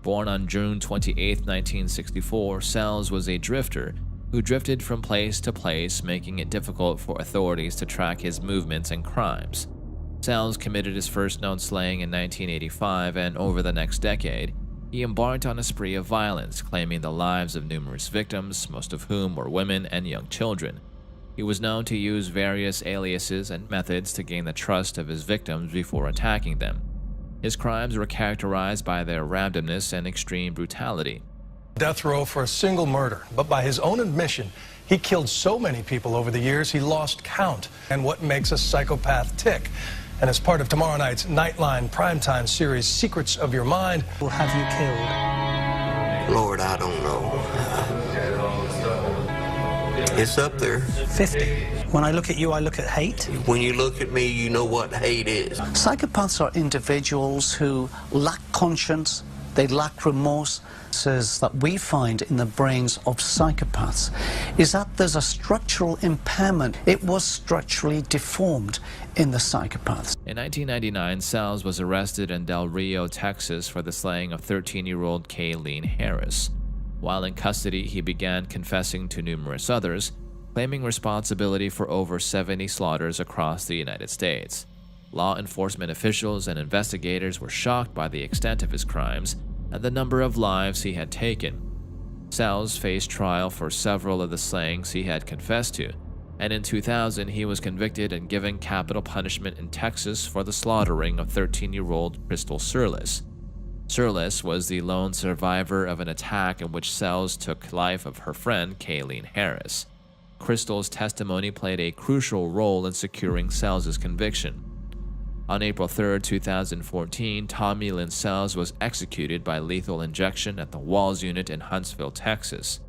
Born on June 28, 1964, Sells was a drifter who drifted from place to place, making it difficult for authorities to track his movements and crimes. Sells committed his first known slaying in 1985, and over the next decade, he embarked on a spree of violence, claiming the lives of numerous victims, most of whom were women and young children. He was known to use various aliases and methods to gain the trust of his victims before attacking them. His crimes were characterized by their randomness and extreme brutality. Death row for a single murder, but by his own admission, he killed so many people over the years he lost count. And what makes a psychopath tick? And as part of tomorrow night's Nightline primetime series, Secrets of Your Mind, who have you killed? Lord, I don't know. It's up there. 50. When I look at you, I look at hate. When you look at me, you know what hate is. Psychopaths are individuals who lack conscience, the lachrymoses that we find in the brains of psychopaths is that there's a structural impairment. It was structurally deformed in the psychopaths. In 1999, Sells was arrested in Del Rio, Texas for the slaying of 13-year-old Kayleen Harris. While in custody, he began confessing to numerous others, claiming responsibility for over 70 slaughters across the United States. Law enforcement officials and investigators were shocked by the extent of his crimes and the number of lives he had taken. Sells faced trial for several of the slayings he had confessed to, and in 2000 he was convicted and given capital punishment in Texas for the slaughtering of 13-year-old Crystal Surlis. Surlis was the lone survivor of an attack in which Sells took life of her friend Kayleen Harris. Crystal's testimony played a crucial role in securing Sells' conviction. On April 3, 2014, Tommy Lynn Sells was executed by lethal injection at the Walls Unit in Huntsville, Texas.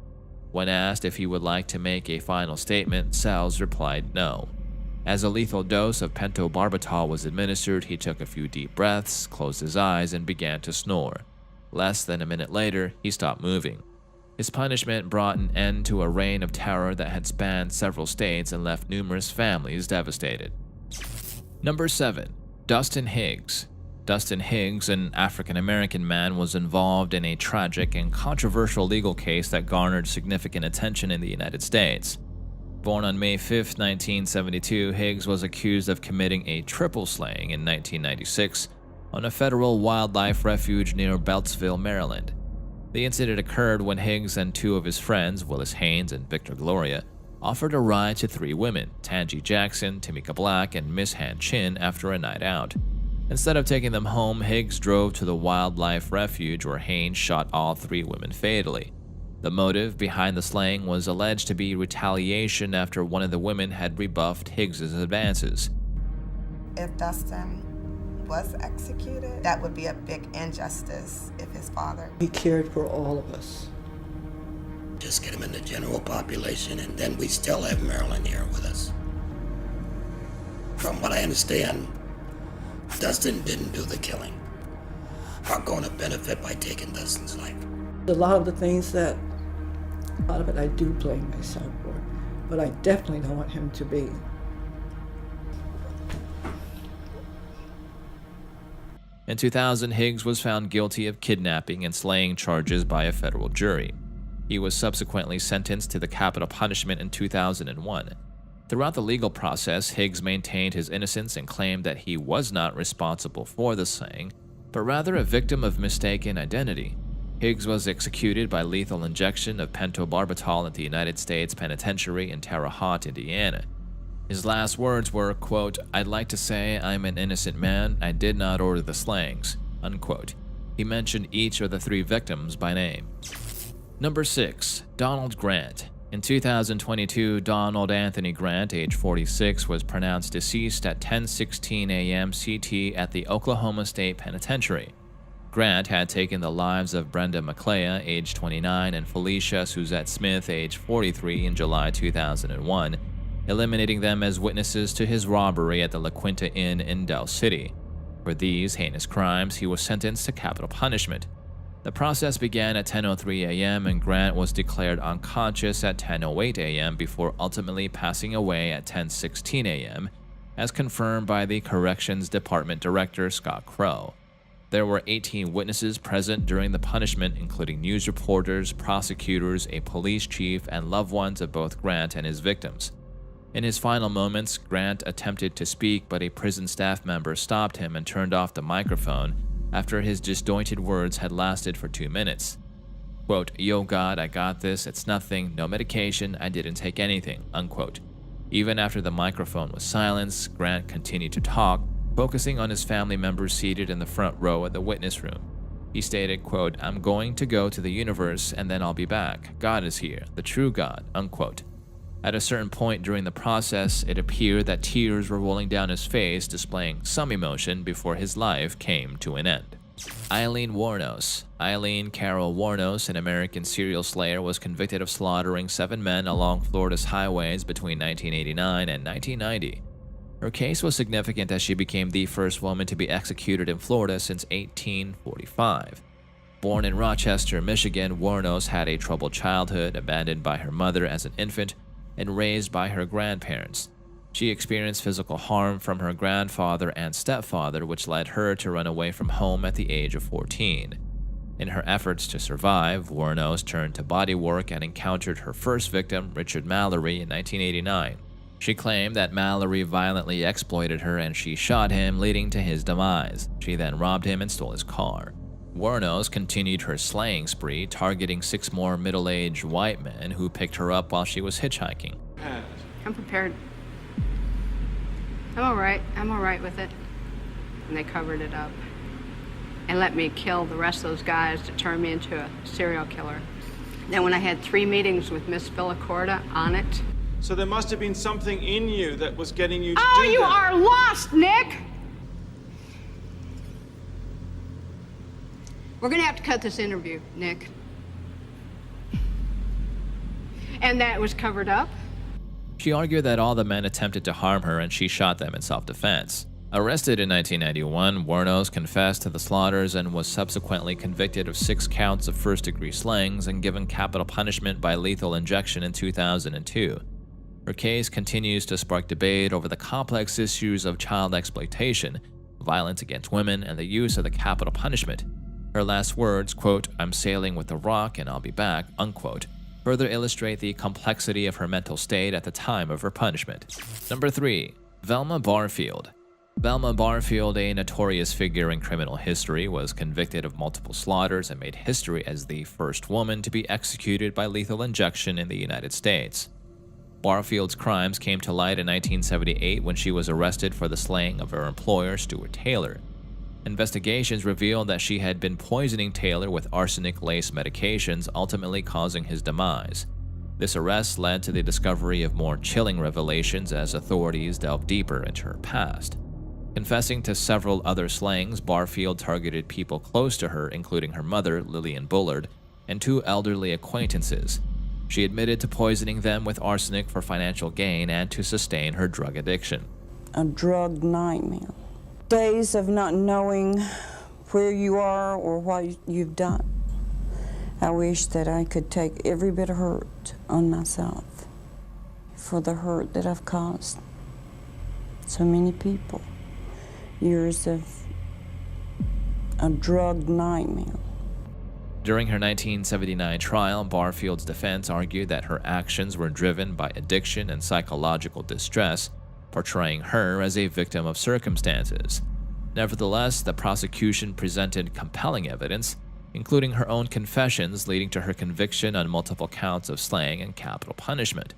When asked if he would like to make a final statement, Sells replied no. As a lethal dose of pentobarbital was administered, he took a few deep breaths, closed his eyes, and began to snore. Less than a minute later, he stopped moving. His punishment brought an end to a reign of terror that had spanned several states and left numerous families devastated. Number 7. Dustin Higgs. Dustin Higgs, an African-American man, was involved in a tragic and controversial legal case that garnered significant attention in the United States. Born on May 5, 1972, Higgs was accused of committing a triple slaying in 1996 on a federal wildlife refuge near Beltsville, Maryland. The incident occurred when Higgs and two of his friends, Willis Haynes and Victor Gloria, offered a ride to three women, Tangi Jackson, Tamika Black, and Miss Han Chin, after a night out. Instead of taking them home, Higgs drove to the wildlife refuge where Haynes shot all three women fatally. The motive behind the slaying was alleged to be retaliation after one of the women had rebuffed Higgs's advances. If Dustin was executed, that would be a big injustice if his father. He cared for all of us. Just get him in the general population, and then we still have Maryland here with us. From what I understand, Dustin didn't do the killing. Are going to benefit by taking Dustin's life. A lot of it I do blame myself for, but I definitely don't want him to be. In 2000, Higgs was found guilty of kidnapping and slaying charges by a federal jury. He was subsequently sentenced to the capital punishment in 2001. Throughout the legal process, Higgs maintained his innocence and claimed that he was not responsible for the slaying, but rather a victim of mistaken identity. Higgs was executed by lethal injection of pentobarbital at the United States Penitentiary in Terre Haute, Indiana. His last words were, quote, "I'd like to say I'm an innocent man. I did not order the slayings," unquote. He mentioned each of the three victims by name. Number 6. Donald Grant. In 2022, Donald Anthony Grant, age 46, was pronounced deceased at 10:16 a.m. CT at the Oklahoma State Penitentiary. Grant had taken the lives of Brenda McClea, age 29, and Felicia Suzette Smith, age 43, in July 2001, eliminating them as witnesses to his robbery at the La Quinta Inn in Del City. For these heinous crimes, he was sentenced to capital punishment. The process began at 10:03 a.m. and Grant was declared unconscious at 10:08 a.m. before ultimately passing away at 10:16 a.m., as confirmed by the Corrections Department Director Scott Crow. There were 18 witnesses present during the punishment, including news reporters, prosecutors, a police chief, and loved ones of both Grant and his victims. In his final moments, Grant attempted to speak, but a prison staff member stopped him and turned off the microphone after his disjointed words had lasted for 2 minutes. Quote, "Yo God, I got this, it's nothing, no medication, I didn't take anything," unquote. Even after the microphone was silenced, Grant continued to talk, focusing on his family members seated in the front row at the witness room. He stated, quote, "I'm going to go to the universe and then I'll be back. God is here, the true God," unquote. At a certain point during the process, it appeared that tears were rolling down his face, displaying some emotion before his life came to an end. Eileen Wuornos. Eileen Carol Wuornos, an American serial slayer, was convicted of slaughtering 7 men along Florida's highways between 1989 and 1990. Her case was significant as she became the first woman to be executed in Florida since 1845. Born in Rochester, Michigan, Wuornos had a troubled childhood, abandoned by her mother as an infant and raised by her grandparents. She experienced physical harm from her grandfather and stepfather, which led her to run away from home at the age of 14. In her efforts to survive, Wuornos turned to bodywork and encountered her first victim, Richard Mallory, in 1989. She claimed that Mallory violently exploited her and she shot him, leading to his demise. She then robbed him and stole his car. Wuornos continued her slaying spree, targeting 6 more middle-aged white men who picked her up while she was hitchhiking. I'm prepared. I'm all right with it. And they covered it up and let me kill the rest of those guys to turn me into a serial killer. Then when I had 3 meetings with Miss Villacorta on it. So there must have been something in you that was getting you to Oh, do you that. are lost, Nick! We're gonna have to cut this interview, Nick. And that was covered up? She argued that all the men attempted to harm her and she shot them in self-defense. Arrested in 1991, Wuornos confessed to the slaughters and was subsequently convicted of 6 counts of first-degree slayings and given capital punishment by lethal injection in 2002. Her case continues to spark debate over the complex issues of child exploitation, violence against women, and the use of the capital punishment. Her last words, quote, "I'm sailing with the rock and I'll be back," unquote, further illustrate the complexity of her mental state at the time of her punishment. Number 3. Velma Barfield. Velma Barfield, a notorious figure in criminal history, was convicted of multiple slaughters and made history as the first woman to be executed by lethal injection in the United States. Barfield's crimes came to light in 1978 when she was arrested for the slaying of her employer, Stuart Taylor. Investigations revealed that she had been poisoning Taylor with arsenic-laced medications, ultimately causing his demise. This arrest led to the discovery of more chilling revelations as authorities delved deeper into her past. Confessing to several other slayings, Barfield targeted people close to her, including her mother, Lillian Bullard, and 2 elderly acquaintances. She admitted to poisoning them with arsenic for financial gain and to sustain her drug addiction. A drug nightmare. Days of not knowing where you are or what you've done. I wish that I could take every bit of hurt on myself for the hurt that I've caused so many people. Years of a drug nightmare. During her 1979 trial, Barfield's defense argued that her actions were driven by addiction and psychological distress, portraying her as a victim of circumstances. Nevertheless, the prosecution presented compelling evidence, including her own confessions, leading to her conviction on multiple counts of slaying and capital punishment.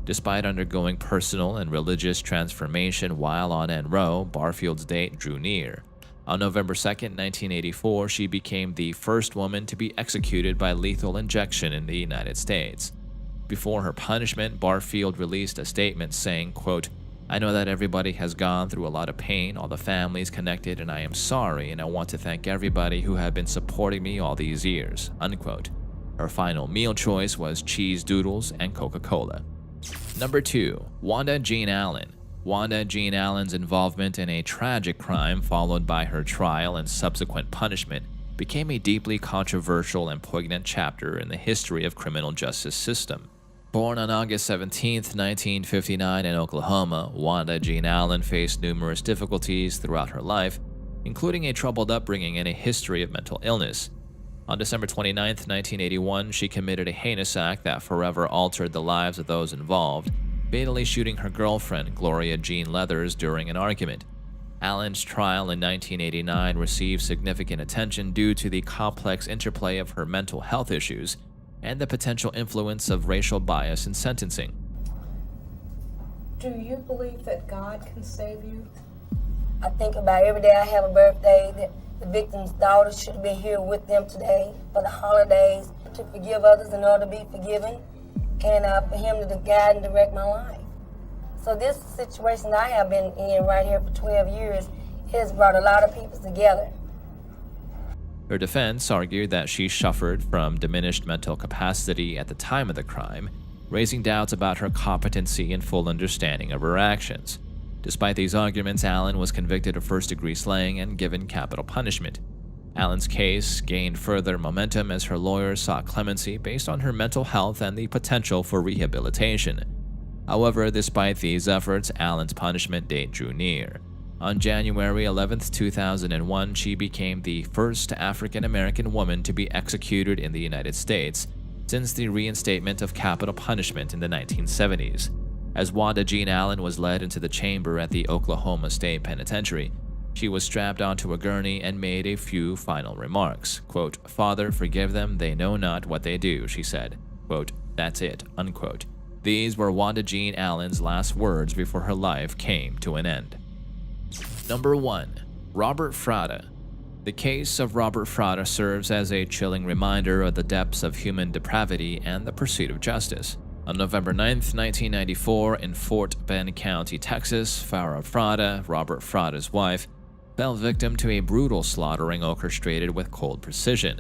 Despite undergoing personal and religious transformation while on Row, Barfield's date drew near. On November 2, 1984, she became the first woman to be executed by lethal injection in the United States. Before her punishment, Barfield released a statement saying, quote, "I know that everybody has gone through a lot of pain, all the families connected, and I am sorry, and I want to thank everybody who have been supporting me all these years," unquote. Her final meal choice was cheese doodles and Coca-Cola. Number 2. Wanda Jean Allen. Wanda Jean Allen's involvement in a tragic crime followed by her trial and subsequent punishment became a deeply controversial and poignant chapter in the history of criminal justice system. Born on August 17, 1959 in Oklahoma, Wanda Jean Allen faced numerous difficulties throughout her life, including a troubled upbringing and a history of mental illness. On December 29, 1981, she committed a heinous act that forever altered the lives of those involved, fatally shooting her girlfriend, Gloria Jean Leathers, during an argument. Allen's trial in 1989 received significant attention due to the complex interplay of her mental health issues and the potential influence of racial bias in sentencing. Do you believe that God can save you? I think about every day I have a birthday that the victim's daughter should have been here with them today for the holidays, to forgive others in order to be forgiven, and for him to guide and direct my life. So this situation I have been in right here for 12 years has brought a lot of people together. Her defense argued that she suffered from diminished mental capacity at the time of the crime, raising doubts about her competency and full understanding of her actions. Despite these arguments, Allen was convicted of first-degree slaying and given capital punishment. Allen's case gained further momentum as her lawyers sought clemency based on her mental health and the potential for rehabilitation. However, despite these efforts, Allen's punishment date drew near. On January 11, 2001, she became the first African-American woman to be executed in the United States since the reinstatement of capital punishment in the 1970s. As Wanda Jean Allen was led into the chamber at the Oklahoma State Penitentiary, she was strapped onto a gurney and made a few final remarks. Quote, "Father, forgive them, they know not what they do," she said. Quote, "That's it," unquote. These were Wanda Jean Allen's last words before her life came to an end. Number 1. Robert Frada. The case of Robert Frada serves as a chilling reminder of the depths of human depravity and the pursuit of justice. On November 9, 1994, in Fort Bend County, Texas, Farah Frada, Robert Frada's wife, fell victim to a brutal slaughtering orchestrated with cold precision.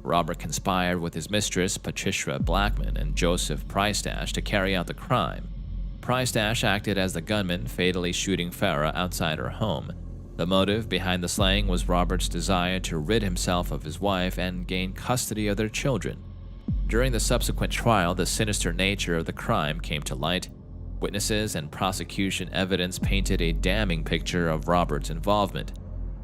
Robert conspired with his mistress, Patricia Blackman, and Joseph Priestash to carry out the crime. Priestash acted as the gunman, fatally shooting Farah outside her home. The motive behind the slaying was Robert's desire to rid himself of his wife and gain custody of their children. During the subsequent trial, the sinister nature of the crime came to light. Witnesses and prosecution evidence painted a damning picture of Robert's involvement.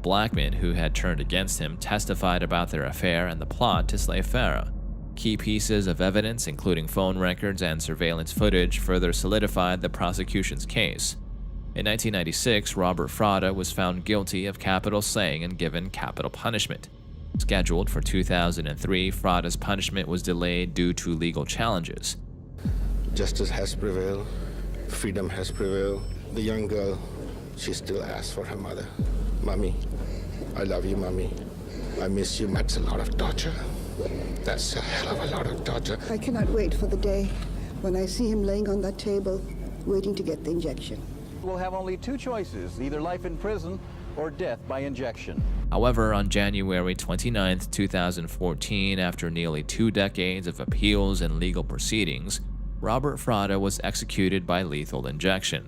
Blackman, who had turned against him, testified about their affair and the plot to slay Farah. Key pieces of evidence, including phone records and surveillance footage, further solidified the prosecution's case. In 1996, Robert Frada was found guilty of capital slaying and given capital punishment. Scheduled for 2003, Frada's punishment was delayed due to legal challenges. Justice has prevailed. Freedom has prevailed. The young girl, she still asks for her mother. Mommy, I love you, Mommy. I miss you. That's a lot of torture. That's a hell of a lot of torture. I cannot wait for the day when I see him laying on that table, waiting to get the injection. We'll have only two choices, either life in prison or death by injection. However, on January 29, 2014, after nearly 2 decades of appeals and legal proceedings, Robert Frada was executed by lethal injection.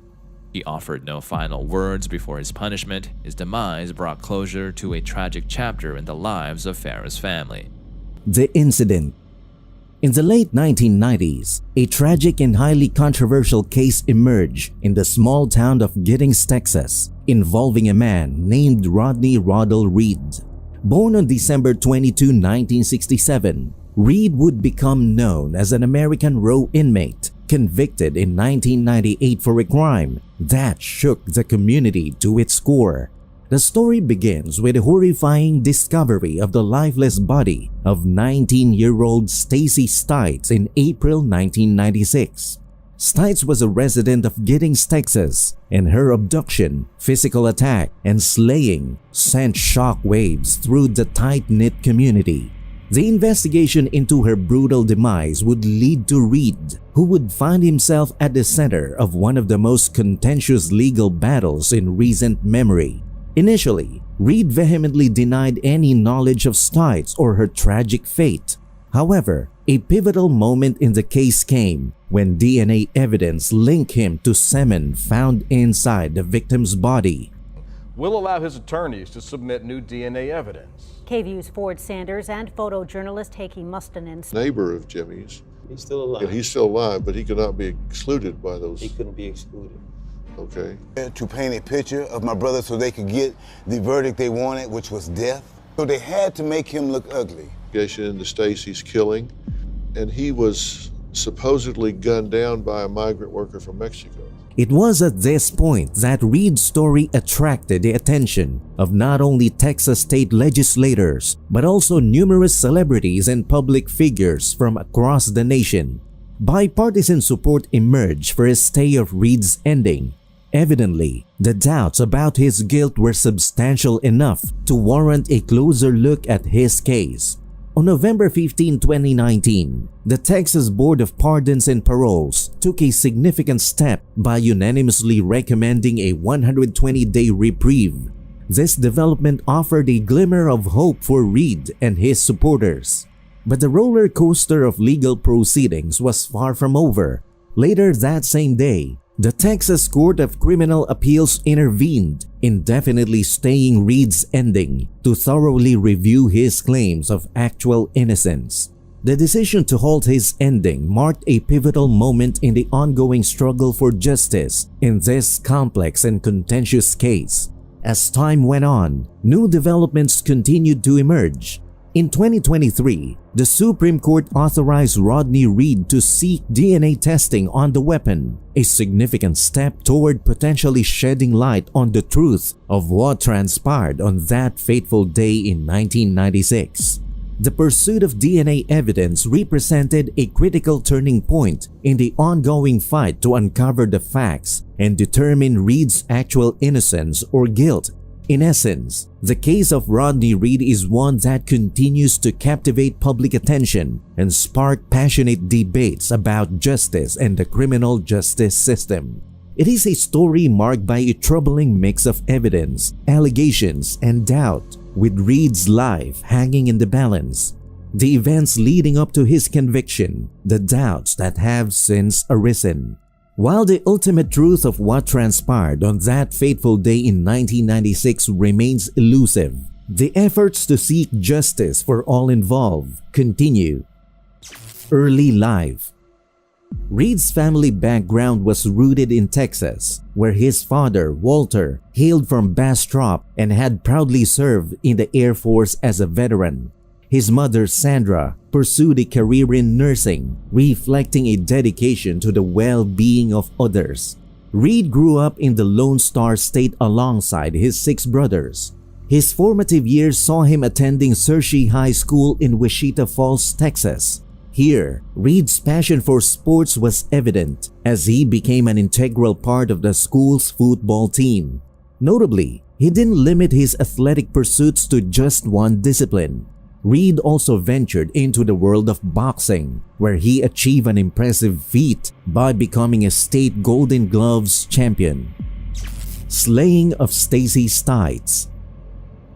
He offered no final words before his punishment. His demise brought closure to a tragic chapter in the lives of Farah's family. The incident. In the late 1990s, a tragic and highly controversial case emerged in the small town of Giddings, Texas, involving a man named Rodney Roddle Reed. Born on December 22, 1967, Reed would become known as an American Row inmate, convicted in 1998 for a crime that shook the community to its core. The story begins with a horrifying discovery of the lifeless body of 19-year-old Stacy Stites in April 1996. Stites was a resident of Giddings, Texas, and her abduction, physical attack, and slaying sent shockwaves through the tight-knit community. The investigation into her brutal demise would lead to Reed, who would find himself at the center of one of the most contentious legal battles in recent memory. Initially, Reed vehemently denied any knowledge of Stites or her tragic fate. However, a pivotal moment in the case came when DNA evidence linked him to semen found inside the victim's body. We'll allow his attorneys to submit new DNA evidence. KVU's Ford Sanders and photojournalist Hakey Mustonen. Neighbor of Jimmy's. He's still alive. Yeah, he's still alive, but he could not be excluded by those. He couldn't be excluded. Okay. To paint a picture of my brother so they could get the verdict they wanted, which was death. So they had to make him look ugly. Into Stacy's killing, and he was supposedly gunned down by a migrant worker from Mexico. It was at this point that Reed's story attracted the attention of not only Texas state legislators, but also numerous celebrities and public figures from across the nation. Bipartisan support emerged for a stay of Reed's ending. Evidently, the doubts about his guilt were substantial enough to warrant a closer look at his case. On November 15, 2019, the Texas Board of Pardons and Paroles took a significant step by unanimously recommending a 120-day reprieve. This development offered a glimmer of hope for Reed and his supporters. But the roller coaster of legal proceedings was far from over. Later that same day, the Texas Court of Criminal Appeals intervened, indefinitely staying Reed's ending to thoroughly review his claims of actual innocence. The decision to halt his ending marked a pivotal moment in the ongoing struggle for justice in this complex and contentious case. As time went on, new developments continued to emerge. In 2023, the Supreme Court authorized Rodney Reed to seek DNA testing on the weapon, a significant step toward potentially shedding light on the truth of what transpired on that fateful day in 1996. The pursuit of DNA evidence represented a critical turning point in the ongoing fight to uncover the facts and determine Reed's actual innocence or guilt. In essence, the case of Rodney Reed is one that continues to captivate public attention and spark passionate debates about justice and the criminal justice system. It is a story marked by a troubling mix of evidence, allegations, and doubt, with Reed's life hanging in the balance. The events leading up to his conviction, the doubts that have since arisen. While the ultimate truth of what transpired on that fateful day in 1996 remains elusive, the efforts to seek justice for all involved continue. Early life. Reed's family background was rooted in Texas, where his father, Walter, hailed from Bastrop and had proudly served in the Air Force as a veteran. His mother, Sandra, pursued a career in nursing, reflecting a dedication to the well-being of others. Reed grew up in the Lone Star State alongside his 6 brothers. His formative years saw him attending Searcy High School in Wichita Falls, Texas. Here, Reed's passion for sports was evident as he became an integral part of the school's football team. Notably, he didn't limit his athletic pursuits to just one discipline. Reed also ventured into the world of boxing, where he achieved an impressive feat by becoming a state Golden Gloves champion. Slaying of Stacy Stites.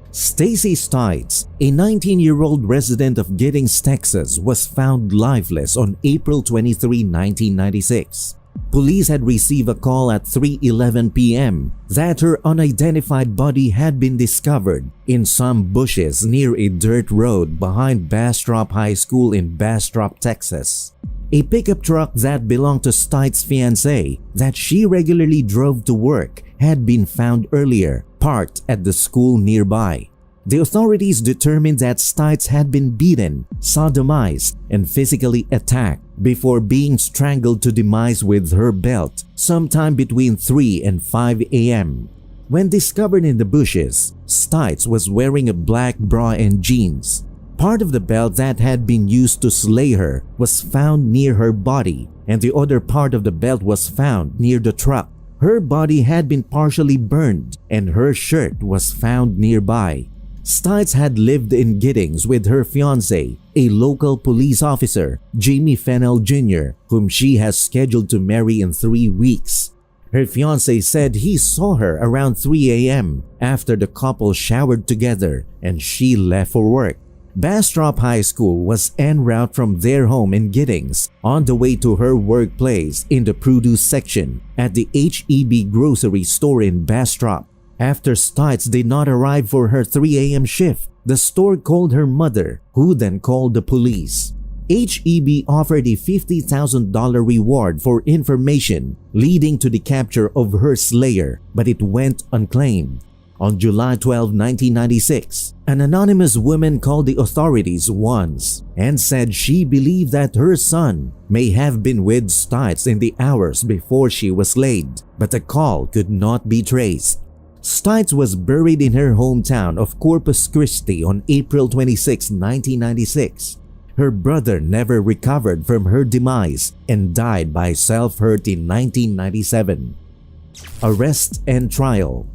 Stacy Stites, a 19-year-old resident of Giddings, Texas, was found lifeless on April 23, 1996. Police had received a call at 3:11 p.m. that her unidentified body had been discovered in some bushes near a dirt road behind Bastrop High School in Bastrop, Texas. A pickup truck that belonged to Stites' fiancé that she regularly drove to work had been found earlier, parked at the school nearby. The authorities determined that Stites had been beaten, sodomized, and physically attacked before being strangled to demise with her belt sometime between 3 and 5 a.m. When discovered in the bushes, Stites was wearing a black bra and jeans. Part of the belt that had been used to slay her was found near her body, and the other part of the belt was found near the truck. Her body had been partially burned, and her shirt was found nearby. Stites had lived in Giddings with her fiancé, a local police officer, Jamie Fennell Jr., whom she has scheduled to marry in 3 weeks. Her fiancé said he saw her around 3 a.m. after the couple showered together and she left for work. Bastrop High School was en route from their home in Giddings on the way to her workplace in the produce section at the H-E-B grocery store in Bastrop. After Stites did not arrive for her 3 a.m. shift, the store called her mother, who then called the police. H-E-B offered a $50,000 reward for information leading to the capture of her slayer, but it went unclaimed. On July 12, 1996, an anonymous woman called the authorities once and said she believed that her son may have been with Stites in the hours before she was laid, but the call could not be traced. Stites was buried in her hometown of Corpus Christi on April 26, 1996. Her brother never recovered from her demise and died by self-hurt in 1997. Arrest and trial.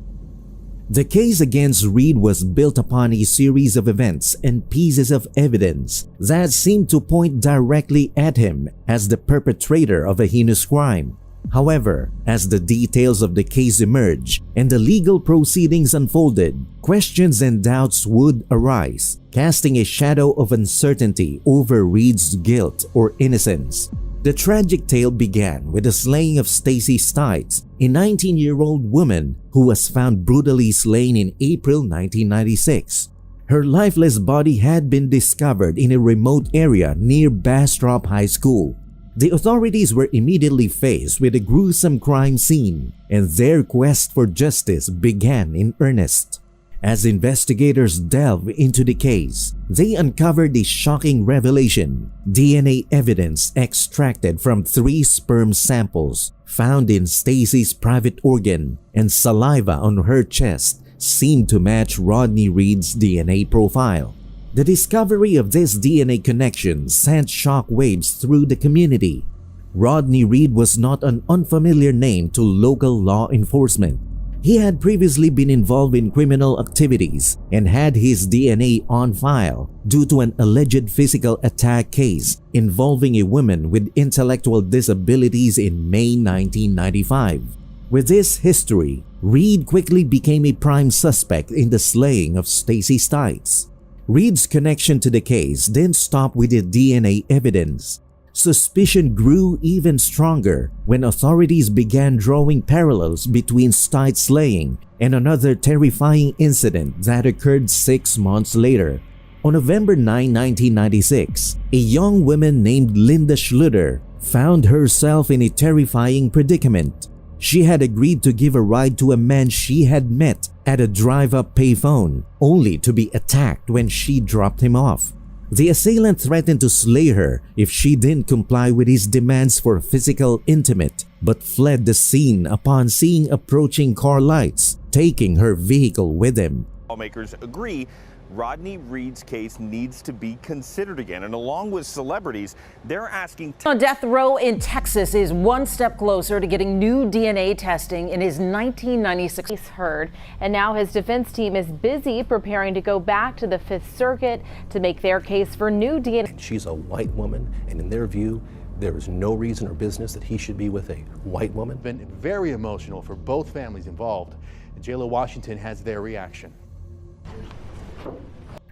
The case against Reed was built upon a series of events and pieces of evidence that seemed to point directly at him as the perpetrator of a heinous crime. However, as the details of the case emerged and the legal proceedings unfolded, questions and doubts would arise, casting a shadow of uncertainty over Reed's guilt or innocence. The tragic tale began with the slaying of Stacy Stites, a 19-year-old woman who was found brutally slain in April 1996. Her lifeless body had been discovered in a remote area near Bastrop High School. The authorities were immediately faced with a gruesome crime scene, and their quest for justice began in earnest. As investigators delved into the case, they uncovered a shocking revelation. DNA evidence extracted from 3 sperm samples found in Stacy's private organ and saliva on her chest seemed to match Rodney Reed's DNA profile. The discovery of this DNA connection sent shockwaves through the community. Rodney Reed was not an unfamiliar name to local law enforcement. He had previously been involved in criminal activities and had his DNA on file due to an alleged physical attack case involving a woman with intellectual disabilities in May 1995. With this history, Reed quickly became a prime suspect in the slaying of Stacy Stites. Reed's connection to the case didn't stop with the DNA evidence. Suspicion grew even stronger when authorities began drawing parallels between Stites' slaying and another terrifying incident that occurred 6 months later. On November 9, 1996, a young woman named Linda Schluter found herself in a terrifying predicament. She had agreed to give a ride to a man she had met at a drive-up payphone, only to be attacked when she dropped him off. The assailant threatened to slay her if she didn't comply with his demands for physical intimacy, but fled the scene upon seeing approaching car lights, taking her vehicle with him. Lawmakers agree Rodney Reed's case needs to be considered again, and along with celebrities, they're asking... On death row in Texas is one step closer to getting new DNA testing in his 1996 case heard, and now his defense team is busy preparing to go back to the Fifth Circuit to make their case for new DNA. She's a white woman, and in their view, there is no reason or business that he should be with a white woman. Been very emotional for both families involved. JLo Washington has their reaction.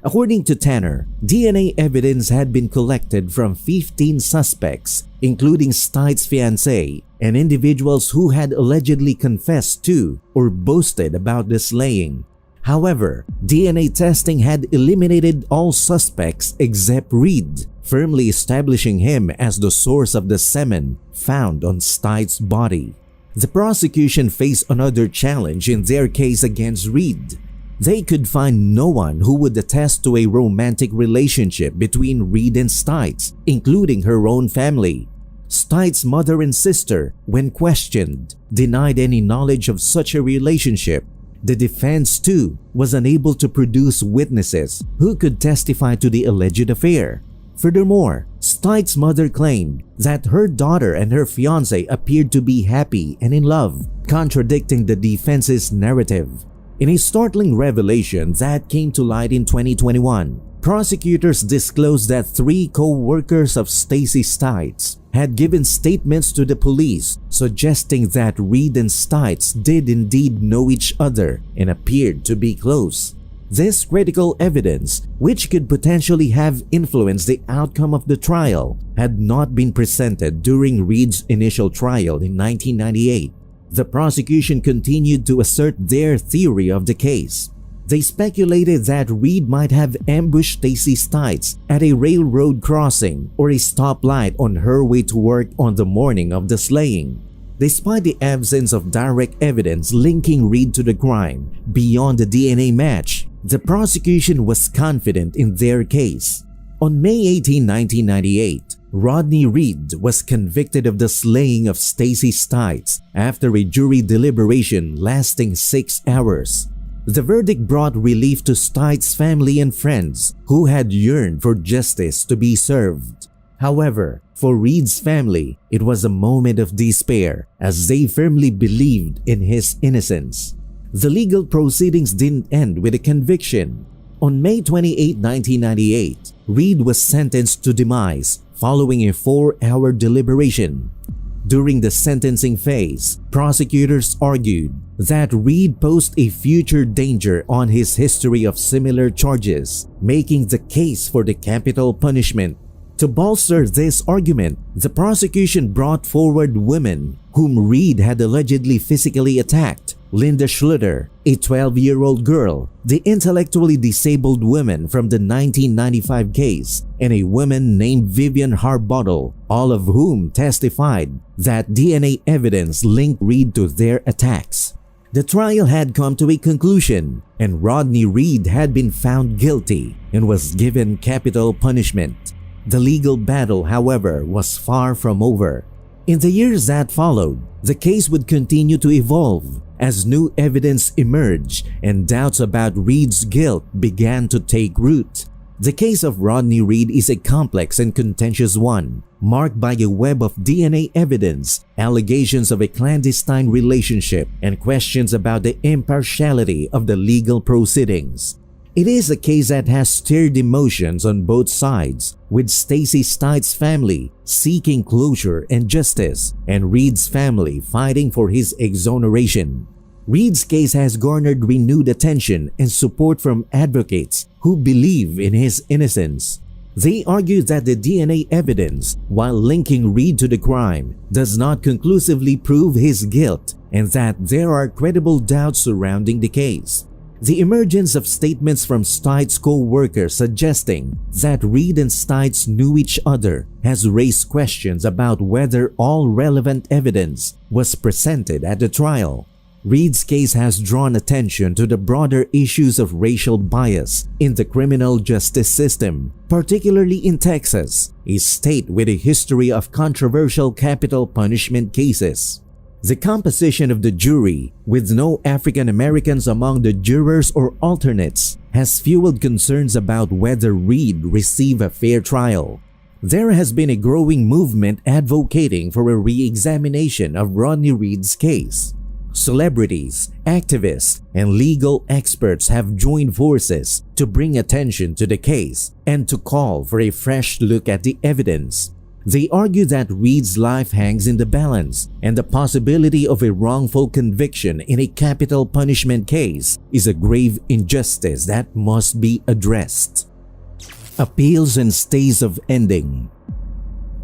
According to Tanner, DNA evidence had been collected from 15 suspects, including Stites' fiancé and individuals who had allegedly confessed to or boasted about the slaying. However, DNA testing had eliminated all suspects except Reed, firmly establishing him as the source of the semen found on Stites' body. The prosecution faced another challenge in their case against Reed. They could find no one who would attest to a romantic relationship between Reed and Stites, including her own family. Stites' mother and sister, when questioned, denied any knowledge of such a relationship. The defense, too, was unable to produce witnesses who could testify to the alleged affair. Furthermore, Stites' mother claimed that her daughter and her fiancé appeared to be happy and in love, contradicting the defense's narrative. In a startling revelation that came to light in 2021, prosecutors disclosed that 3 co-workers of Stacy Stites had given statements to the police suggesting that Reed and Stites did indeed know each other and appeared to be close. This critical evidence, which could potentially have influenced the outcome of the trial, had not been presented during Reed's initial trial in 1998. The prosecution continued to assert their theory of the case. They speculated that Reed might have ambushed Stacy Stites at a railroad crossing or a stoplight on her way to work on the morning of the slaying. Despite the absence of direct evidence linking Reed to the crime beyond the DNA match, the prosecution was confident in their case. On May 18, 1998, Rodney Reed was convicted of the slaying of Stacy Stites after a jury deliberation lasting 6 hours. The verdict brought relief to Stites' family and friends who had yearned for justice to be served. However, for Reed's family, it was a moment of despair as they firmly believed in his innocence. The legal proceedings didn't end with a conviction. On May 28, 1998, Reed was sentenced to demise following a 4-hour deliberation. During the sentencing phase, prosecutors argued that Reed posed a future danger on his history of similar charges, making the case for the capital punishment. To bolster this argument, the prosecution brought forward women whom Reed had allegedly physically attacked: Linda Schluter, a 12-year-old girl, the intellectually disabled woman from the 1995 case, and a woman named Vivian Harbottle, all of whom testified that DNA evidence linked Reed to their attacks. The trial had come to a conclusion, and Rodney Reed had been found guilty and was given capital punishment. The legal battle, however, was far from over. In the years that followed, the case would continue to evolve as new evidence emerged and doubts about Reed's guilt began to take root. The case of Rodney Reed is a complex and contentious one, marked by a web of DNA evidence, allegations of a clandestine relationship, and questions about the impartiality of the legal proceedings. It is a case that has stirred emotions on both sides, with Stacey Stites' family seeking closure and justice, and Reed's family fighting for his exoneration. Reed's case has garnered renewed attention and support from advocates who believe in his innocence. They argue that the DNA evidence, while linking Reed to the crime, does not conclusively prove his guilt, and that there are credible doubts surrounding the case. The emergence of statements from Stites' co-workers suggesting that Reed and Stites knew each other has raised questions about whether all relevant evidence was presented at the trial. Reed's case has drawn attention to the broader issues of racial bias in the criminal justice system, particularly in Texas, a state with a history of controversial capital punishment cases. The composition of the jury, with no African Americans among the jurors or alternates, has fueled concerns about whether Reed received a fair trial. There has been a growing movement advocating for a re-examination of Rodney Reed's case. Celebrities, activists, and legal experts have joined forces to bring attention to the case and to call for a fresh look at the evidence. They argue that Reed's life hangs in the balance, and the possibility of a wrongful conviction in a capital punishment case is a grave injustice that must be addressed. Appeals and stays of ending.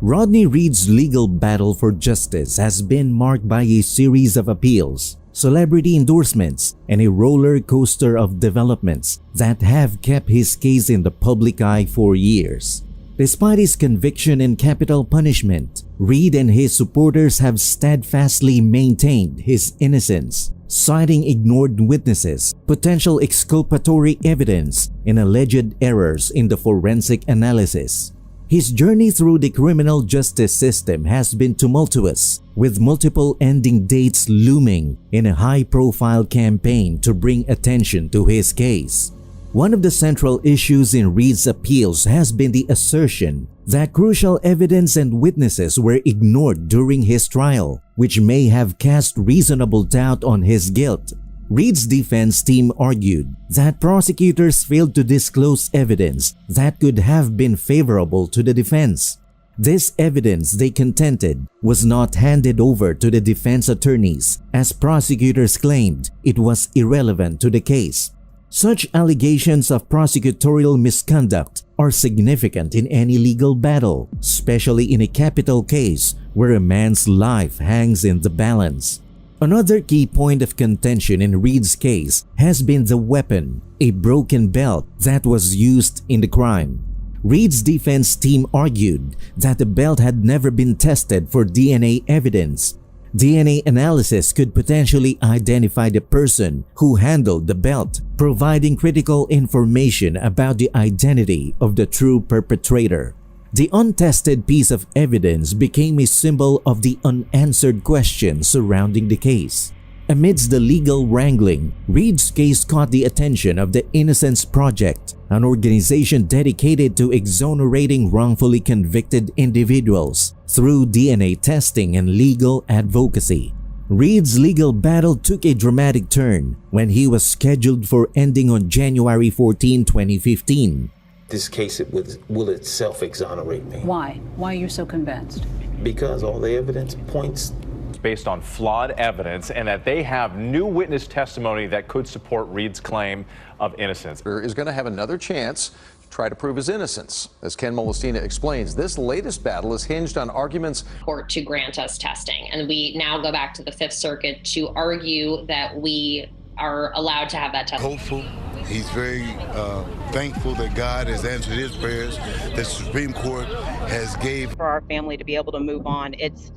Rodney Reed's legal battle for justice has been marked by a series of appeals, celebrity endorsements, and a roller coaster of developments that have kept his case in the public eye for years. Despite his conviction and capital punishment, Reed and his supporters have steadfastly maintained his innocence, citing ignored witnesses, potential exculpatory evidence, and alleged errors in the forensic analysis. His journey through the criminal justice system has been tumultuous, with multiple ending dates looming in a high-profile campaign to bring attention to his case. One of the central issues in Reed's appeals has been the assertion that crucial evidence and witnesses were ignored during his trial, which may have cast reasonable doubt on his guilt. Reed's defense team argued that prosecutors failed to disclose evidence that could have been favorable to the defense. This evidence, they contended, was not handed over to the defense attorneys, as prosecutors claimed it was irrelevant to the case. Such allegations of prosecutorial misconduct are significant in any legal battle, especially in a capital case where a man's life hangs in the balance. Another key point of contention in Reed's case has been the weapon, a broken belt that was used in the crime. Reed's defense team argued that the belt had never been tested for DNA evidence. DNA analysis could potentially identify the person who handled the belt, providing critical information about the identity of the true perpetrator. The untested piece of evidence became a symbol of the unanswered questions surrounding the case. Amidst the legal wrangling, Reed's case caught the attention of the Innocence Project, an organization dedicated to exonerating wrongfully convicted individuals through DNA testing and legal advocacy. Reed's legal battle took a dramatic turn when he was scheduled for ending on January 14, 2015. This case will itself exonerate me. Why? Why are you so convinced? Because all the evidence points based on flawed evidence, and that they have new witness testimony that could support Reed's claim of innocence. Is going to have another chance to try to prove his innocence. As Ken Molestina explains, this latest battle is hinged on arguments court to grant us testing. And we now go back to the Fifth Circuit to argue that we are allowed to have that testing. Hopeful. He's very thankful that God has answered his prayers. The Supreme Court has gave for our family to be able to move on. It's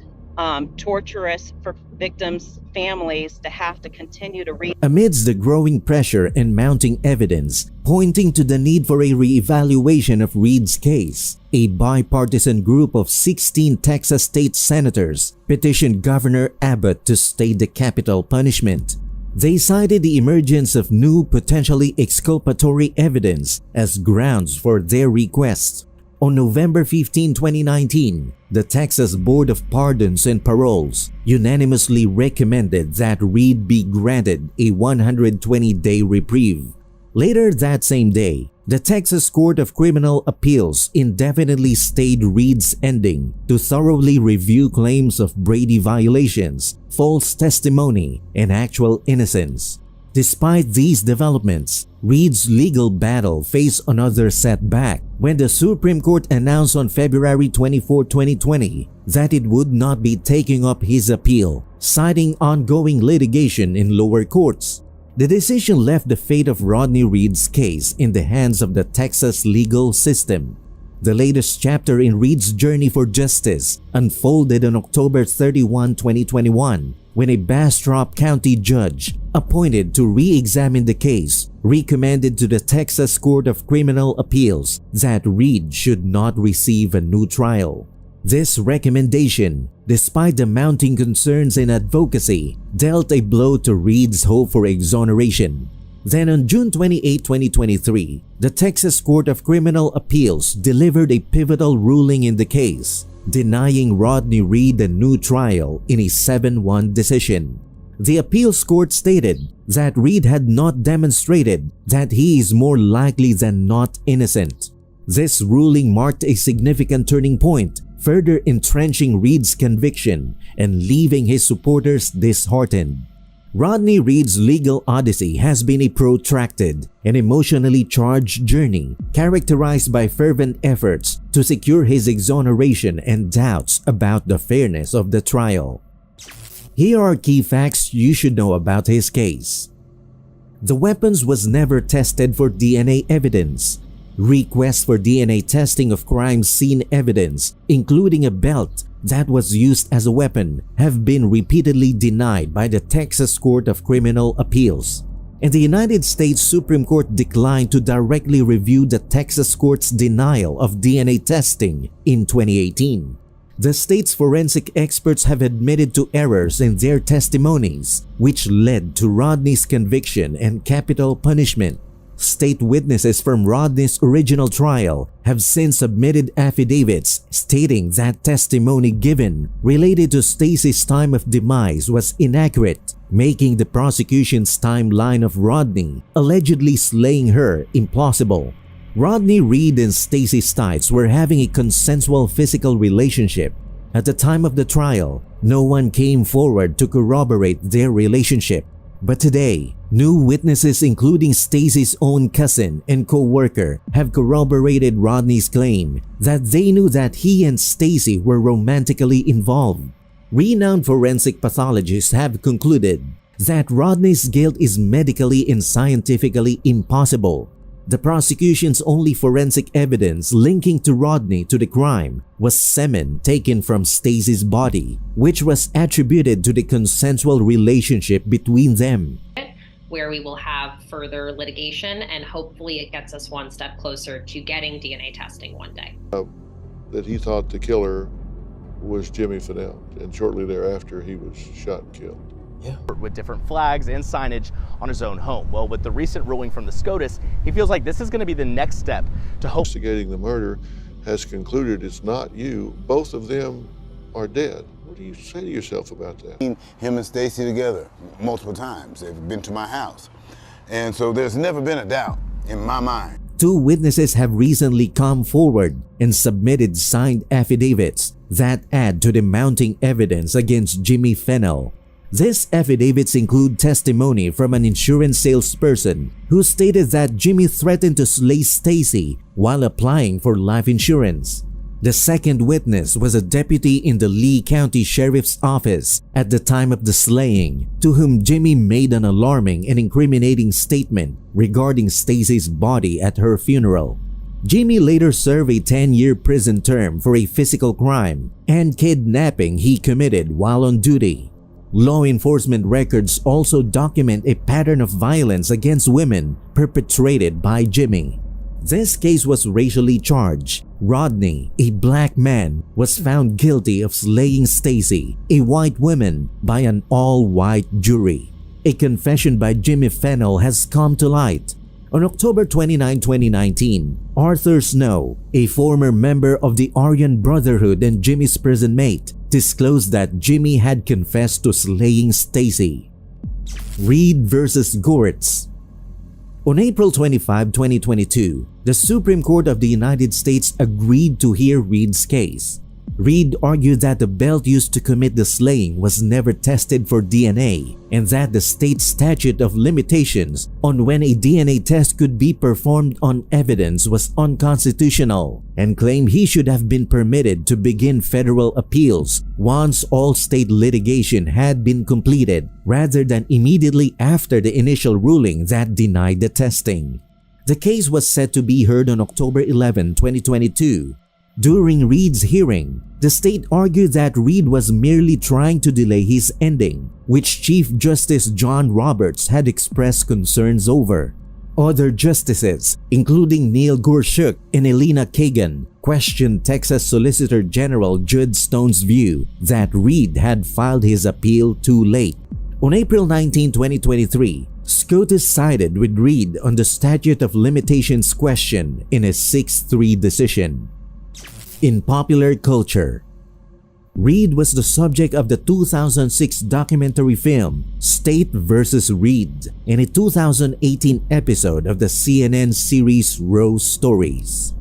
torturous for victims' families to have to continue to read. Amidst the growing pressure and mounting evidence pointing to the need for a re-evaluation of Reed's case, a bipartisan group of 16 Texas state senators petitioned Governor Abbott to stay the capital punishment. They cited the emergence of new potentially exculpatory evidence as grounds for their request. On November 15, 2019, the Texas Board of Pardons and Paroles unanimously recommended that Reed be granted a 120-day reprieve. Later that same day, the Texas Court of Criminal Appeals indefinitely stayed Reed's ending to thoroughly review claims of Brady violations, false testimony, and actual innocence. Despite these developments, Reed's legal battle faced another setback when the Supreme Court announced on February 24, 2020 that it would not be taking up his appeal, citing ongoing litigation in lower courts. The decision left the fate of Rodney Reed's case in the hands of the Texas legal system. The latest chapter in Reed's journey for justice unfolded on October 31, 2021, when a Bastrop County judge appointed to re-examine the case recommended to the Texas Court of Criminal Appeals that Reed should not receive a new trial. This recommendation, despite the mounting concerns and advocacy, dealt a blow to Reed's hope for exoneration. Then on June 28, 2023, the Texas Court of Criminal Appeals delivered a pivotal ruling in the case, denying Rodney Reed a new trial in a 7-1 decision. The appeals court stated that Reed had not demonstrated that he is more likely than not innocent. This ruling marked a significant turning point, further entrenching Reed's conviction and leaving his supporters disheartened. Rodney Reed's legal odyssey has been a protracted and emotionally charged journey characterized by fervent efforts to secure his exoneration and doubts about the fairness of the trial. Here are key facts you should know about his case. The weapons was never tested for DNA evidence. Requests for DNA testing of crime scene evidence, including a belt that was used as a weapon, have been repeatedly denied by the Texas Court of Criminal Appeals. And the United States Supreme Court declined to directly review the Texas Court's denial of DNA testing in 2018. The state's forensic experts have admitted to errors in their testimonies, which led to Rodney's conviction and capital punishment. State witnesses from Rodney's original trial have since submitted affidavits stating that testimony given related to Stacy's time of demise was inaccurate, making the prosecution's timeline of Rodney allegedly slaying her implausible. Rodney Reed and Stacy Stites were having a consensual physical relationship. At the time of the trial, no one came forward to corroborate their relationship. But today, new witnesses including Stacy's own cousin and co-worker have corroborated Rodney's claim that they knew that he and Stacy were romantically involved. Renowned forensic pathologists have concluded that Rodney's guilt is medically and scientifically impossible. The prosecution's only forensic evidence linking to Rodney to the crime was semen taken from Stacy's body, which was attributed to the consensual relationship between them. Where we will have further litigation, and hopefully it gets us one step closer to getting DNA testing one day. That he thought the killer was Jimmy Fennell, and shortly thereafter he was shot and killed. With different flags and signage on his own home. Well, with the recent ruling from the SCOTUS, he feels like this is going to be the next step to investigating the murder has concluded it's not you. Both of them are dead. What do you say to yourself about that? Him and Stacy together multiple times. They've been to my house. And so there's never been a doubt in my mind. Two witnesses have recently come forward and submitted signed affidavits that add to the mounting evidence against Jimmy Fennell. These affidavits include testimony from an insurance salesperson who stated that Jimmy threatened to slay Stacy while applying for life insurance. The second witness was a deputy in the Lee County Sheriff's Office at the time of the slaying, to whom Jimmy made an alarming and incriminating statement regarding Stacy's body at her funeral. Jimmy later served a 10-year prison term for a physical crime and kidnapping he committed while on duty. Law enforcement records also document a pattern of violence against women perpetrated by Jimmy. This case was racially charged. Rodney, a black man, was found guilty of slaying Stacy, a white woman, by an all-white jury. A confession by Jimmy Fennell has come to light. On October 29, 2019, Arthur Snow, a former member of the Aryan Brotherhood and Jimmy's prison mate, disclosed that Jimmy had confessed to slaying Stacy. Reed versus Gortz. On April 25, 2022, the Supreme Court of the United States agreed to hear Reed's case. Reed argued that the belt used to commit the slaying was never tested for DNA and that the state statute of limitations on when a DNA test could be performed on evidence was unconstitutional, and claimed he should have been permitted to begin federal appeals once all state litigation had been completed, rather than immediately after the initial ruling that denied the testing. The case was set to be heard on October 11, 2022. During Reed's hearing, the state argued that Reed was merely trying to delay his ending, which Chief Justice John Roberts had expressed concerns over. Other justices, including Neil Gorsuch and Elena Kagan, questioned Texas Solicitor General Judd Stone's view that Reed had filed his appeal too late. On April 19, 2023, SCOTUS sided with Reed on the statute of limitations question in a 6-3 decision. In popular culture, Reed was the subject of the 2006 documentary film State vs. Reed and a 2018 episode of the CNN series Rose Stories.